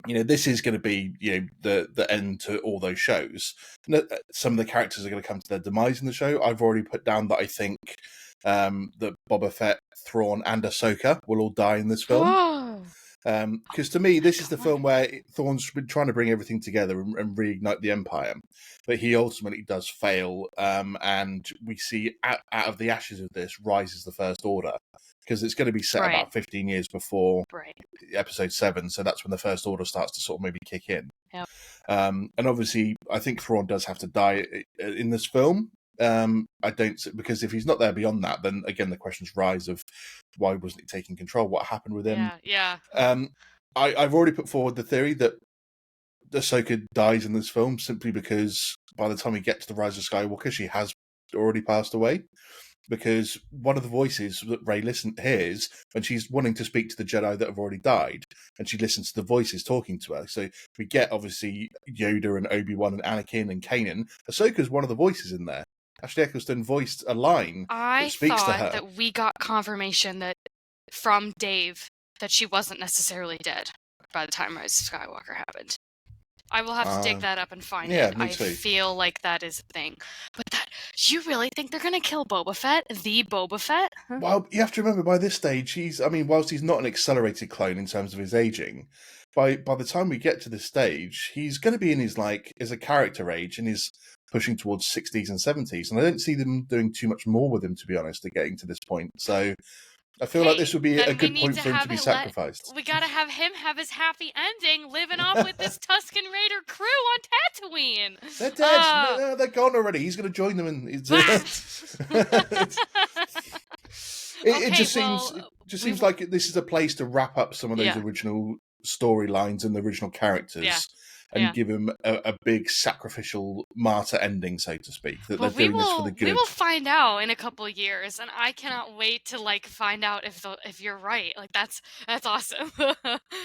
this is going to be, the end to all those shows. Some of the characters are going to come to their demise in the show. I've already put down that I think that Boba Fett, Thrawn, and Ahsoka will all die in this film. Because to me, this is the film where Thrawn's been trying to bring everything together and reignite the Empire, but he ultimately does fail, and we see out of the ashes of this rises the First Order, because it's going to be set about 15 years before Episode 7, so that's when the First Order starts to sort of maybe kick in. Yep. And obviously, I think Thrawn does have to die in this film. Because if he's not there beyond that, then again the questions rise of why wasn't he taking control? What happened with him? Yeah. I've already put forward the theory that Ahsoka dies in this film simply because by the time we get to the Rise of Skywalker, she has already passed away. Because one of the voices that Rey hears when she's wanting to speak to the Jedi that have already died, and she listens to the voices talking to her. So we get obviously Yoda and Obi-Wan and Anakin and Kanan. Ahsoka's one of the voices in there. Ashley Eccleston voiced a line that speaks to her. I thought that we got confirmation that from Dave that she wasn't necessarily dead by the time Rise of Skywalker happened. I will have to dig that up and find it. Me too. I feel like that is a thing. But you really think they're going to kill Boba Fett? The Boba Fett? Huh? Well, you have to remember by this stage, whilst he's not an accelerated clone in terms of his aging, by the time we get to this stage, he's going to be in his, as a character age, and he's pushing towards 60s and 70s, and I don't see them doing too much more with him, to be honest, at getting to this point. So I feel like this would be a good point for him to be sacrificed. We gotta have him have his happy ending, living off with this Tusken Raider crew on Tatooine. They're dead. No, they're gone already. He's going to join them, and it just seems like this is a place to wrap up some of those original storylines and the original characters. And give him a big sacrificial martyr ending, so to speak. That they're doing this for the good. We will find out in a couple of years, and I cannot wait to find out if you're right. That's awesome.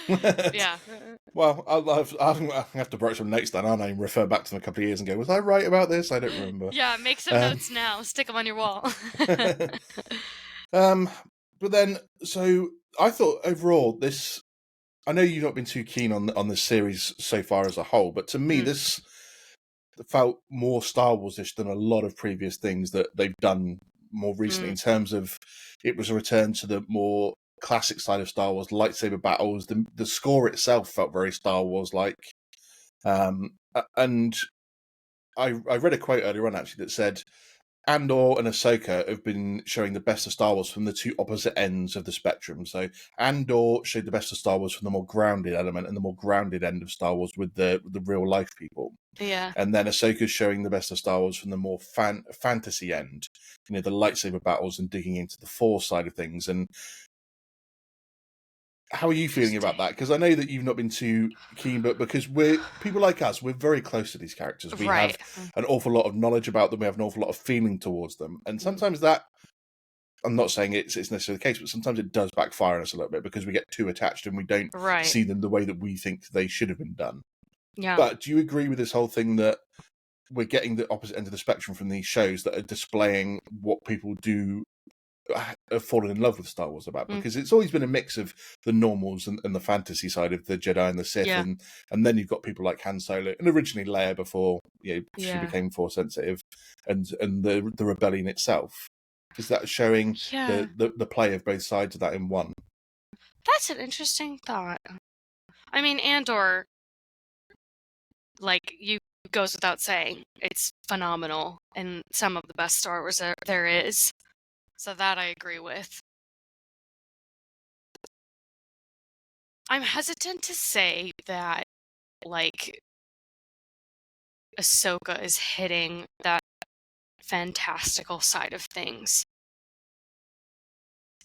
Yeah. Well, I'll have to broach some notes then, aren't I? And refer back to them a couple of years and go, was I right about this? I don't remember. Yeah, make some notes now. Stick them on your wall. But then, so I thought overall this. I know you've not been too keen on this series so far as a whole, but to me, this felt more Star Wars-ish than a lot of previous things that they've done more recently, in terms of it was a return to the more classic side of Star Wars, lightsaber battles. The score itself felt very Star Wars-like. And I read a quote earlier on, actually, that said Andor and Ahsoka have been showing the best of Star Wars from the two opposite ends of the spectrum. So Andor showed the best of Star Wars from the more grounded element and the more grounded end of Star Wars with the real life people. Yeah. And then Ahsoka's showing the best of Star Wars from the more fantasy end, the lightsaber battles and digging into the Force side of things. And how are you feeling about that? Because I know that you've not been too keen, but because we're people like us, we're very close to these characters. We have an awful lot of knowledge about them. We have an awful lot of feeling towards them. And sometimes that, I'm not saying it's necessarily the case, but sometimes it does backfire on us a little bit because we get too attached and we don't see them the way that we think they should have been done. Yeah. But do you agree with this whole thing that we're getting the opposite end of the spectrum from these shows that are displaying what people do have fallen in love with Star Wars about? Because it's always been a mix of the normals and the fantasy side of the Jedi and the Sith, and then you've got people like Han Solo and originally Leia before she became Force sensitive, and the rebellion itself. Is that showing the play of both sides of that in one? That's an interesting thought. I mean, Andor, goes without saying, it's phenomenal and some of the best Star Wars there is. So that I agree with. I'm hesitant to say that, Ahsoka is hitting that fantastical side of things.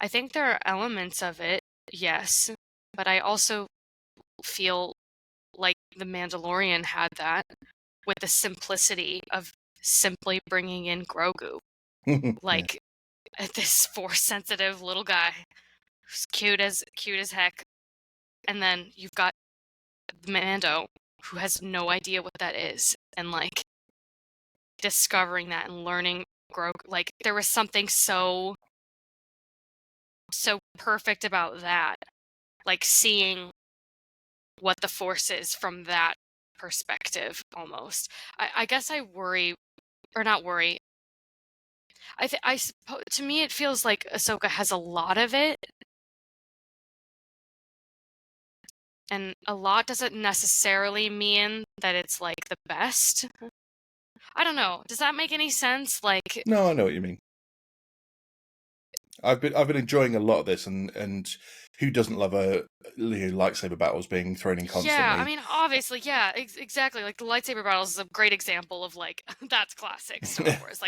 I think there are elements of it, yes, but I also feel like The Mandalorian had that with the simplicity of simply bringing in Grogu. This Force-sensitive little guy who's cute as heck. And then you've got Mando, who has no idea what that is. And, discovering that and learning Grogu. There was something so perfect about that. Seeing what the Force is from that perspective, almost. I guess I worry, or not worry. I suppose, to me, it feels like Ahsoka has a lot of it. And a lot doesn't necessarily mean that it's, the best. I don't know. Does that make any sense? No, I know what you mean. I've been enjoying a lot of this, and who doesn't love a lightsaber battles being thrown in constantly? Yeah, I mean, obviously, yeah, exactly. The lightsaber battles is a great example of that's classic Star Wars.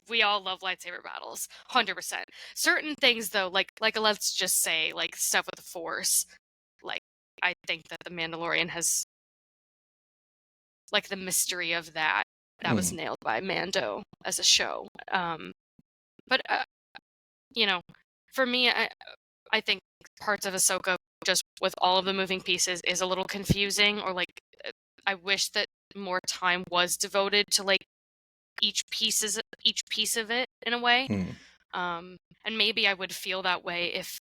We all love lightsaber battles, 100%. Certain things though, let's just say stuff with the Force. I think that The Mandalorian has the mystery of that was nailed by Mando as a show. But for me, I think parts of Ahsoka, just with all of the moving pieces, is a little confusing, or I wish that more time was devoted to each piece of it in a way. And maybe I would feel that way if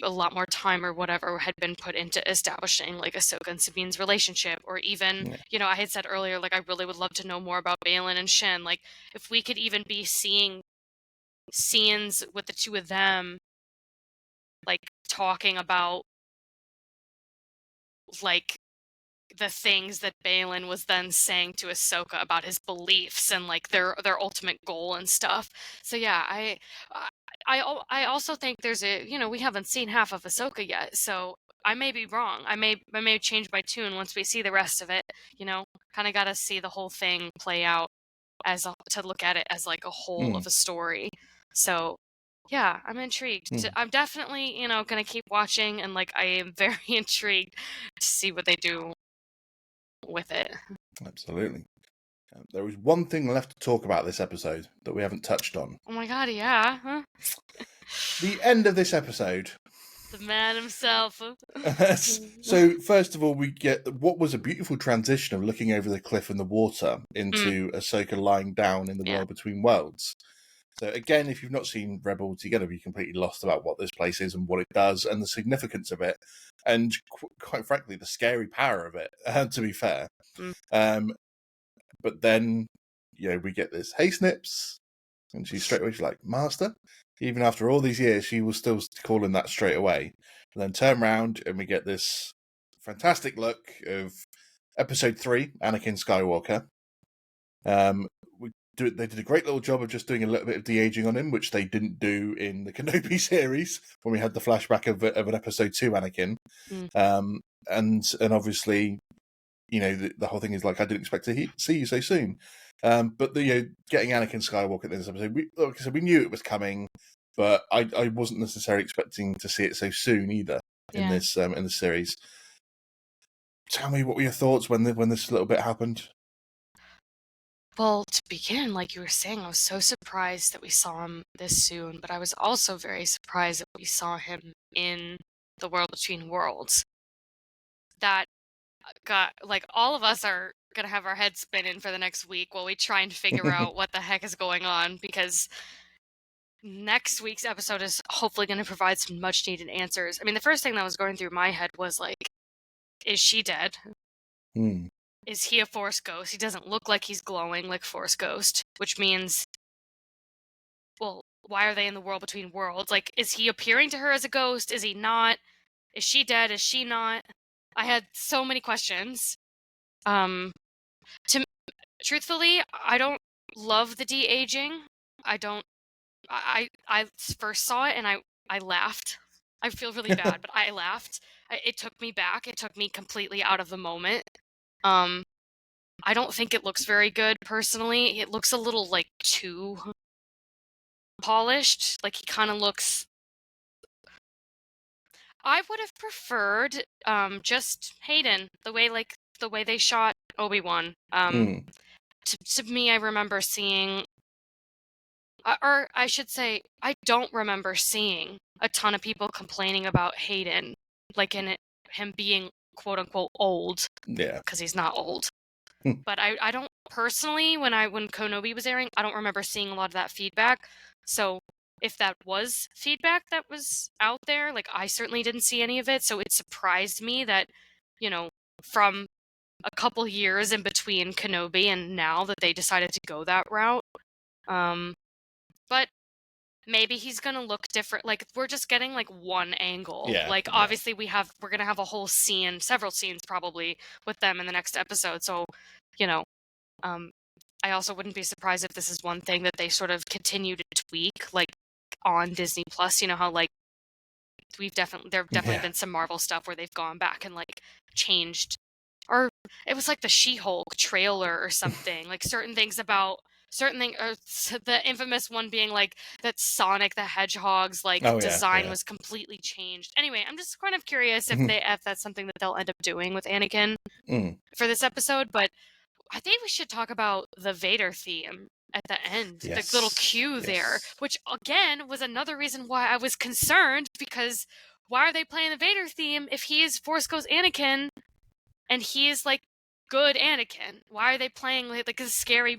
a lot more time or whatever had been put into establishing Ahsoka and Sabine's relationship, or even I had said earlier I really would love to know more about Baylan and Shin. If we could even be seeing scenes with the two of them talking about the things that Baylan was then saying to Ahsoka about his beliefs and their ultimate goal and stuff. So yeah, I also think there's we haven't seen half of Ahsoka yet, so I may be wrong. I may change my tune once we see the rest of it. Kind of got to see the whole thing play out to look at it as a whole of a story. So yeah, I'm intrigued. I'm definitely gonna keep watching, and I am very intrigued to see what they do with it. Absolutely. There is one thing left to talk about this episode that we haven't touched on. Oh my god, yeah. Huh? The end of this episode. The man himself. So, first of all, we get what was a beautiful transition of looking over the cliff and the water into Ahsoka lying down in the world between worlds. So, again, if you've not seen Rebels, you're going to be completely lost about what this place is and what it does and the significance of it. And quite frankly, the scary power of it, to be fair. Um, but then, we get this, "Hey, Snips," and she's like, "Master?" Even after all these years, she was still calling that straight away. And then turn around and we get this fantastic look of Episode 3, Anakin Skywalker. They did a great little job of just doing a little bit of de-aging on him, which they didn't do in the Kenobi series when we had the flashback of an Episode 2 Anakin. And obviously, the whole thing is like, I didn't expect to see you so soon. But getting Anakin Skywalker in this episode, like I said, we knew it was coming, but I wasn't necessarily expecting to see it so soon either in this series. Tell me, what were your thoughts when this little bit happened? Well, to begin, like you were saying, I was so surprised that we saw him this soon, but I was also very surprised that we saw him in the World Between Worlds. That got, like, all of us are gonna have our heads spinning for the next week while we try and figure out what the heck is going on, because next week's episode is hopefully going to provide some much needed answers. I mean, the first thing that was going through my head was like, is she dead? Is he a Force ghost? He doesn't look like he's glowing like Force ghost, which means, well, why are they in the World Between Worlds? Like, is he appearing to her as a ghost? Is he not? Is she dead? Is she not? I had so many questions. Truthfully, I don't love the de-aging. I first saw it and I laughed. I feel really bad, but I laughed. It took me back. It took me completely out of the moment. I don't think it looks very good, personally. It looks a little, like, too polished. Like, he kind of looks... I would have preferred just Hayden, the way they shot Obi-Wan. To me, I remember seeing... or I should say, I don't remember seeing a ton of people complaining about Hayden, like in him being quote unquote old. Yeah. Because he's not old. But I don't personally, when Kenobi was airing, I don't remember seeing a lot of that feedback. So if that was feedback that was out there, like, I certainly didn't see any of it. So it surprised me that, from a couple years in between Kenobi and now, that they decided to go that route. But maybe he's gonna look different. Like, we're just getting like one angle. Yeah, like, obviously we're gonna have a whole scene, several scenes probably, with them in the next episode. So, I also wouldn't be surprised if this is one thing that they sort of continue to tweak, like, on Disney Plus. You know how, like, there have definitely been some Marvel stuff where they've gone back and, like, changed, or it was like the She-Hulk trailer or something, like certain things about the infamous one being like that Sonic the Hedgehog's design was completely changed. Anyway, I'm just kind of curious if that's something that they'll end up doing with Anakin for this episode. But I think we should talk about the Vader theme at the end, the little cue there, which again was another reason why I was concerned, because why are they playing the Vader theme if he is Force Ghost Anakin and he is like good Anakin? Why are they playing like a scary,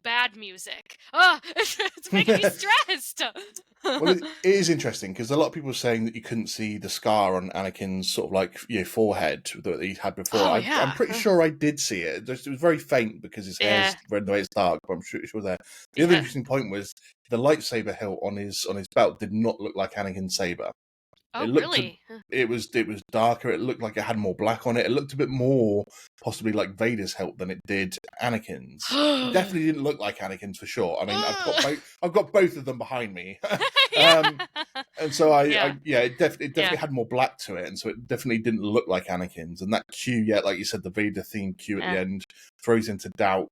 bad music? It's making me stressed. Well, it is interesting because a lot of people are saying that you couldn't see the scar on Anakin's sort of like forehead that he had before. I'm pretty sure I did see it. It was very faint because his hair's red the way it's dark, but I'm sure there. The other interesting point was the lightsaber hilt on his belt did not look like Anakin's saber. Oh, really? It was darker. It looked like it had more black on it. It looked a bit more possibly like Vader's hilt than it did Anakin's. It definitely didn't look like Anakin's for sure. I mean, I've got both of them behind me, and so it definitely had more black to it, and so it definitely didn't look like Anakin's. And that cue, like you said, the Vader theme cue at the end throws into doubt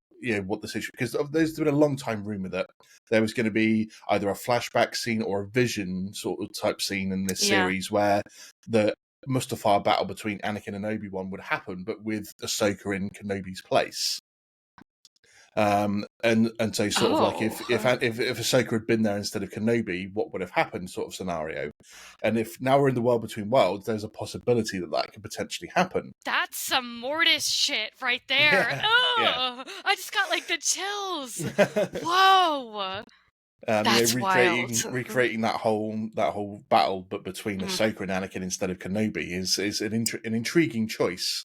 what the situation, because there's been a long time rumor that there was going to be either a flashback scene or a vision sort of type scene in this series where the Mustafar battle between Anakin and Obi-Wan would happen, but with Ahsoka in Kenobi's place. And so sort of like if Ahsoka had been there instead of Kenobi, what would have happened sort of scenario. And if now we're in the World Between Worlds, there's a possibility that could potentially happen. That's some Mortis shit right there. I just got like the chills. Whoa. That's recreating that whole battle, but between Ahsoka and Anakin instead of Kenobi is an intriguing choice.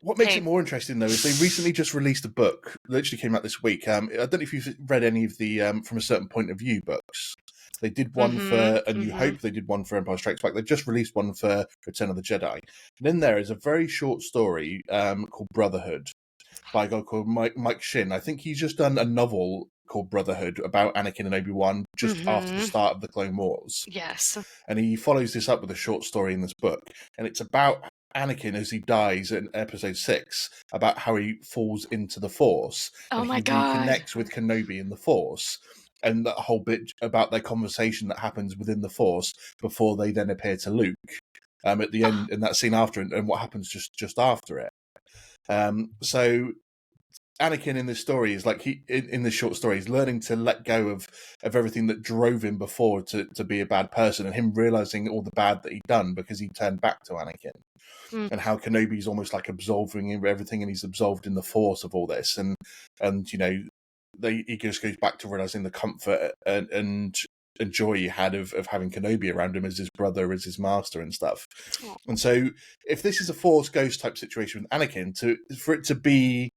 What makes it more interesting, though, is they recently just released a book. Literally came out this week. I don't know if you've read any of the From a Certain Point of View books. They did one for A New Hope. They did one for Empire Strikes Back. They just released one for Return of the Jedi. And in there is a very short story called Brotherhood by a guy called Mike Shin. I think he's just done a novel called Brotherhood about Anakin and Obi-Wan just after the start of the Clone Wars. Yes. And he follows this up with a short story in this book. And it's about Anakin as he dies in episode 6, about how he falls into the Force. Oh my he God. reconnects with Kenobi in the Force. And that whole bit about their conversation that happens within the Force before they then appear to Luke at the end, in that scene after, and what happens just after it. So Anakin in this story is like in this short story, he's learning to let go of everything that drove him before to be a bad person, and him realizing all the bad that he'd done because he turned back to Anakin. And how Kenobi's almost like absolving him of everything, and he's absolved in the Force of all this, and you know, he just goes back to realizing the comfort and joy he had of having Kenobi around him as his brother, as his master and stuff. And so if this is a Force ghost type situation with Anakin, for it to be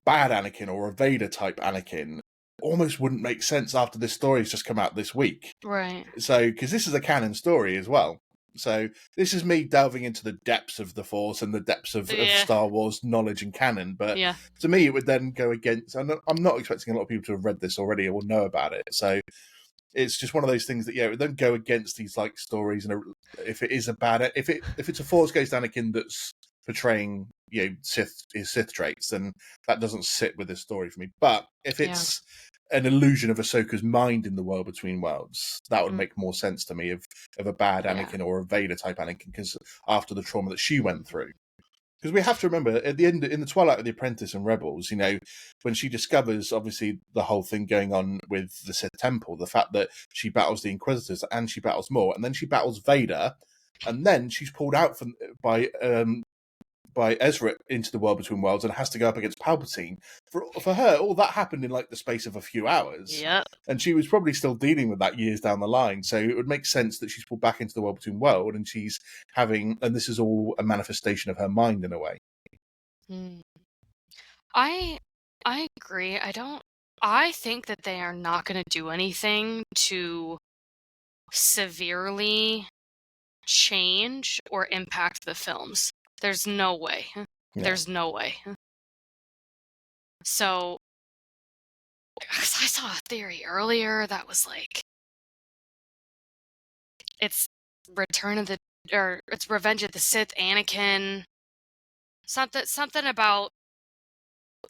bad Anakin or a Vader type Anakin almost wouldn't make sense after this story has just come out this week. Right. So, because this is a canon story as well. So this is me delving into the depths of the Force and the depths of Star Wars knowledge and canon. But to me, it would then go against... I'm not expecting a lot of people to have read this already or know about it. So it's just one of those things that, it would then go against these like stories. And if it is a bad... If it's a Force Ghost Anakin that's portraying, Sith traits, then that doesn't sit with this story for me. But if it's an illusion of Ahsoka's mind in the world between worlds, that would make more sense to me of a bad Anakin or a Vader type Anakin, because after the trauma that she went through. Because we have to remember, at the end, in the twilight of the Apprentice and Rebels, when she discovers, obviously, the whole thing going on with the Sith Temple, the fact that she battles the Inquisitors and she battles Maul, and then she battles Vader, and then she's pulled out by Ezra into the world between worlds and has to go up against Palpatine. For her, all that happened in like the space of a few hours. Yeah. And she was probably still dealing with that years down the line. So it would make sense that she's pulled back into the world between world, and she's having, and this is all a manifestation of her mind in a way. I agree. I think that they are not going to do anything to severely change or impact the films. There's no way. There's no way. So, because I saw a theory earlier that was like, it's it's Revenge of the Sith, Anakin, something about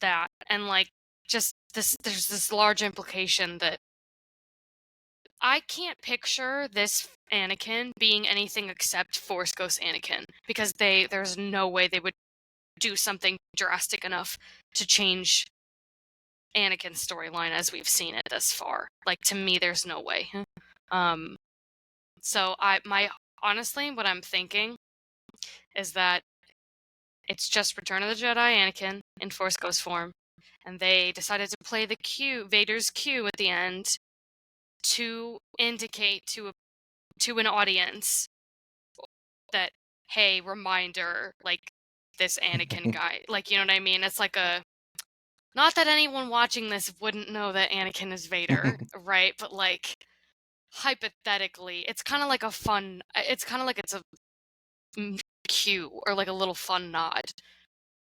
that, and like just this. There's this large implication that I can't picture this Anakin being anything except Force Ghost Anakin, because there's no way they would do something drastic enough to change Anakin's storyline as we've seen it thus far. Like, to me, there's no way. So honestly, what I'm thinking is that it's just Return of the Jedi Anakin in Force Ghost form, and they decided to play Vader's cue at the end to indicate to an audience that, hey, reminder, like, this Anakin guy, like, you know what I mean? It's like not that anyone watching this wouldn't know that Anakin is Vader, right? But like, hypothetically, it's kind of like it's a cue or like a little fun nod.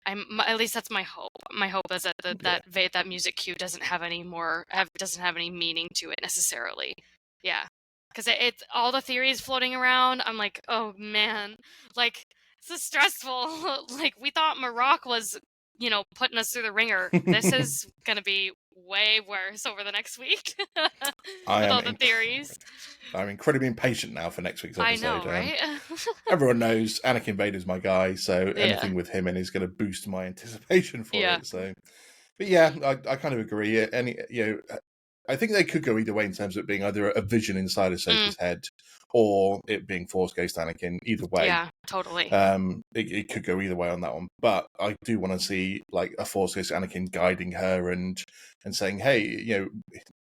At least that's my hope. My hope is that that music cue doesn't have any meaning to it necessarily. Yeah, because it's all the theories floating around. I'm like, oh man, like, this is stressful. Like, we thought Marrok was, putting us through the ringer. This is gonna be way worse over the next week with all the theories. I'm incredibly impatient now for next week's episode. I know, right? Everyone knows Anakin Vader's my guy, so anything with him in is going to boost my anticipation for it. So, but yeah, I kind of agree. I think they could go either way in terms of it being either a vision inside Ahsoka's head or it being Force Ghost Anakin. Either way, yeah, totally. It could go either way on that one. But I do want to see like a Force Ghost Anakin guiding her and saying, hey,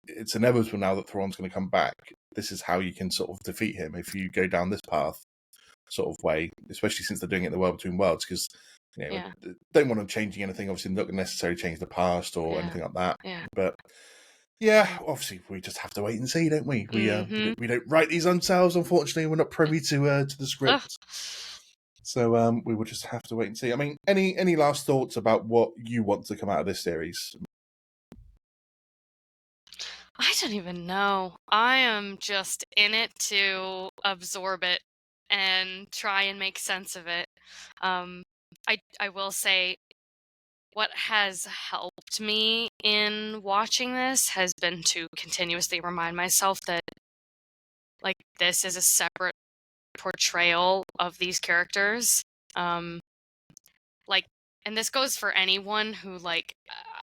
it's inevitable now that Thrawn's going to come back. This is how you can sort of defeat him if you go down this path, sort of way. Especially since they're doing it in the world between worlds, because Yeah. don't want them changing anything. Obviously, not going to necessarily change the past or anything like that. Yeah. But yeah, obviously, we just have to wait and see, don't we? We don't write these ourselves, unfortunately. We're not privy to the script. Ugh. So we will just have to wait and see. I mean, any last thoughts about what you want to come out of this series? I don't even know. I am just in it to absorb it and try and make sense of it. I will say what has helped me in watching this has been to continuously remind myself that like this is a separate portrayal of these characters. Like, and this goes for anyone who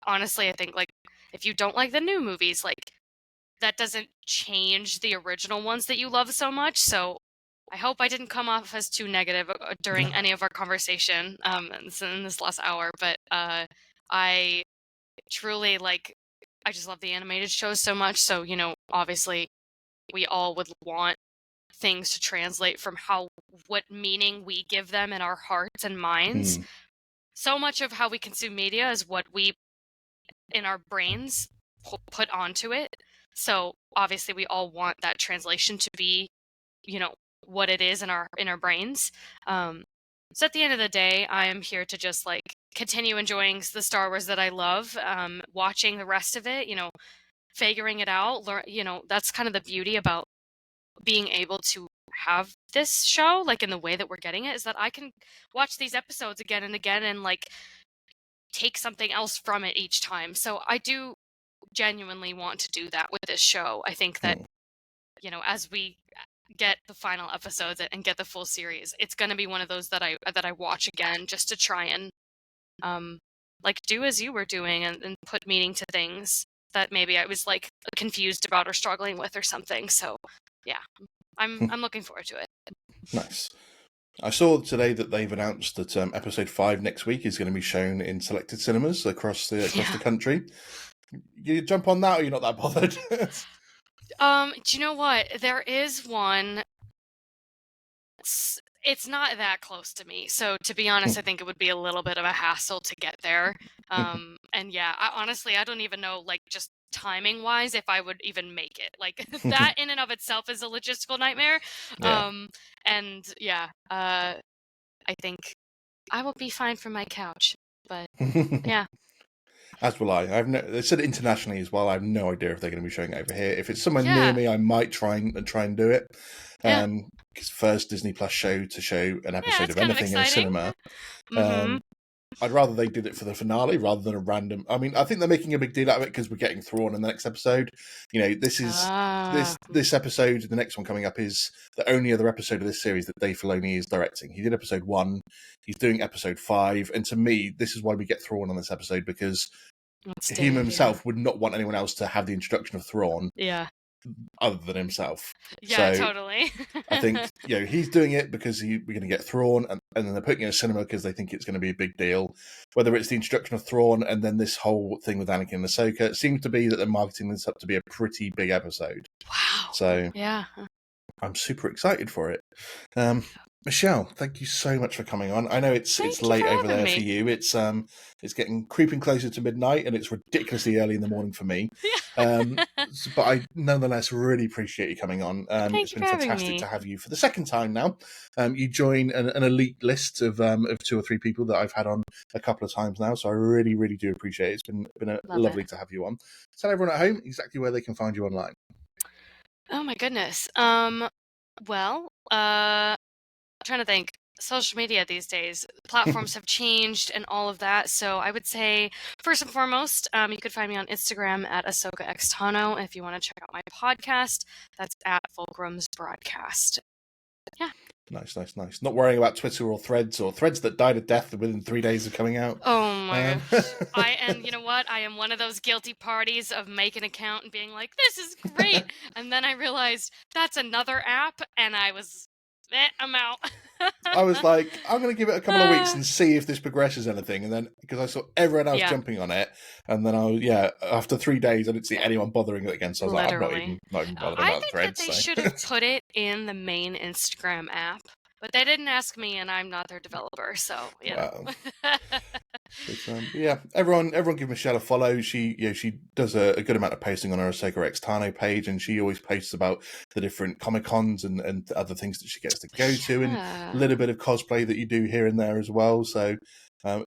honestly, I think like if you don't like the new movies, like that doesn't change the original ones that you love so much. So I hope I didn't come off as too negative during any of our conversation in this last hour. But I truly I just love the animated shows so much. So, obviously we all would want things to translate from what meaning we give them in our hearts and minds. So much of how we consume media is what we in our brains put onto it. So obviously we all want that translation to be, what it is in our brains. So at the end of the day, I am here to just continue enjoying the Star Wars that I love, watching the rest of it, figuring it out. That's kind of the beauty about being able to have this show, in the way that we're getting it, is that I can watch these episodes again and again and take something else from it each time. So I do genuinely want to do that with this show. I think that, as we get the final episodes and get the full series, it's going to be one of those that I watch again just to try and do as you were doing and put meaning to things that maybe I was confused about or struggling with or something. So yeah, I'm looking forward to it. Nice. I saw today that they've announced that episode 5 next week is going to be shown in selected cinemas across the country. You jump on that, or you're not that bothered? Do you know what? There is one. It's not that close to me, so to be honest, I think it would be a little bit of a hassle to get there. And yeah, honestly, I don't even know, just timing wise, if I would even make it. That in and of itself is a logistical nightmare. Yeah. And yeah, I think I will be fine from my couch. But yeah. As will I. They said it internationally as well. I have no idea if they're going to be showing it over here. If it's somewhere near me, I might try and do it. Because first Disney Plus show to show an episode of anything in a cinema. I'd rather they did it for the finale rather than a random. I mean, I think they're making a big deal out of it because we're getting Thrawn in the next episode. This is this episode. The next one coming up is the only other episode of this series that Dave Filoni is directing. He did episode 1. He's doing episode 5, and to me, this is why we get Thrawn on this episode, because he himself would not want anyone else to have the introduction of Thrawn. Yeah. Other than himself. Yeah, so, totally. I think he's doing it because we're going to get Thrawn, and then they're putting it in a cinema because they think it's going to be a big deal. Whether it's the introduction of Thrawn and then this whole thing with Anakin and Ahsoka, it seems to be that they're marketing this up to be a pretty big episode. Wow. So yeah, I'm super excited for it. Michelle, thank you so much for coming on. I know it's late over there for you. It's getting creeping closer to midnight, and it's ridiculously early in the morning for me. But I nonetheless really appreciate you coming on. It's been fantastic to have you for the second time now. You join an elite list of 2 or 3 people that I've had on a couple of times now, so I really, really do appreciate it. It's been lovely to have you on. Tell everyone at home exactly where they can find you online. Oh my goodness. Well, I'm trying to think. Social media these days, platforms have changed and all of that. So I would say, first and foremost, you could find me on Instagram at Ahsoka X Tano. If you want to check out my podcast, that's at Fulcrum's Broadcast. Yeah. Nice. Not worrying about Twitter or threads that died a death within 3 days of coming out. Oh my gosh. And you know what? I am one of those guilty parties of making an account and being like, this is great. And then I realized that's another app, and I was... I'm out. I was like, I'm going to give it a couple of weeks and see if this progresses anything. And then, because I saw everyone else jumping on it, and then after 3 days, I didn't see anyone bothering it again. So I was like, I'm not even bothering about threads. I think that they should have put it in the main Instagram app. But they didn't ask me, and I'm not their developer, so you know. But yeah, everyone give Michelle a follow. She does a good amount of posting on her Ahsoka X Tano page, and she always posts about the different Comic Cons and other things that she gets to go to, and a little bit of cosplay that you do here and there as well. So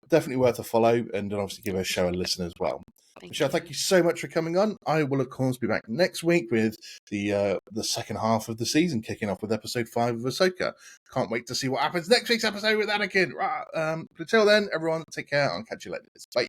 definitely worth a follow, and obviously give her show a listen as well. Michelle, thank you so much for coming on. I will, of course, be back next week with the second half of the season, kicking off with episode 5 of Ahsoka. Can't wait to see what happens next week's episode with Anakin. But until then, everyone, take care. I'll catch you later. Bye.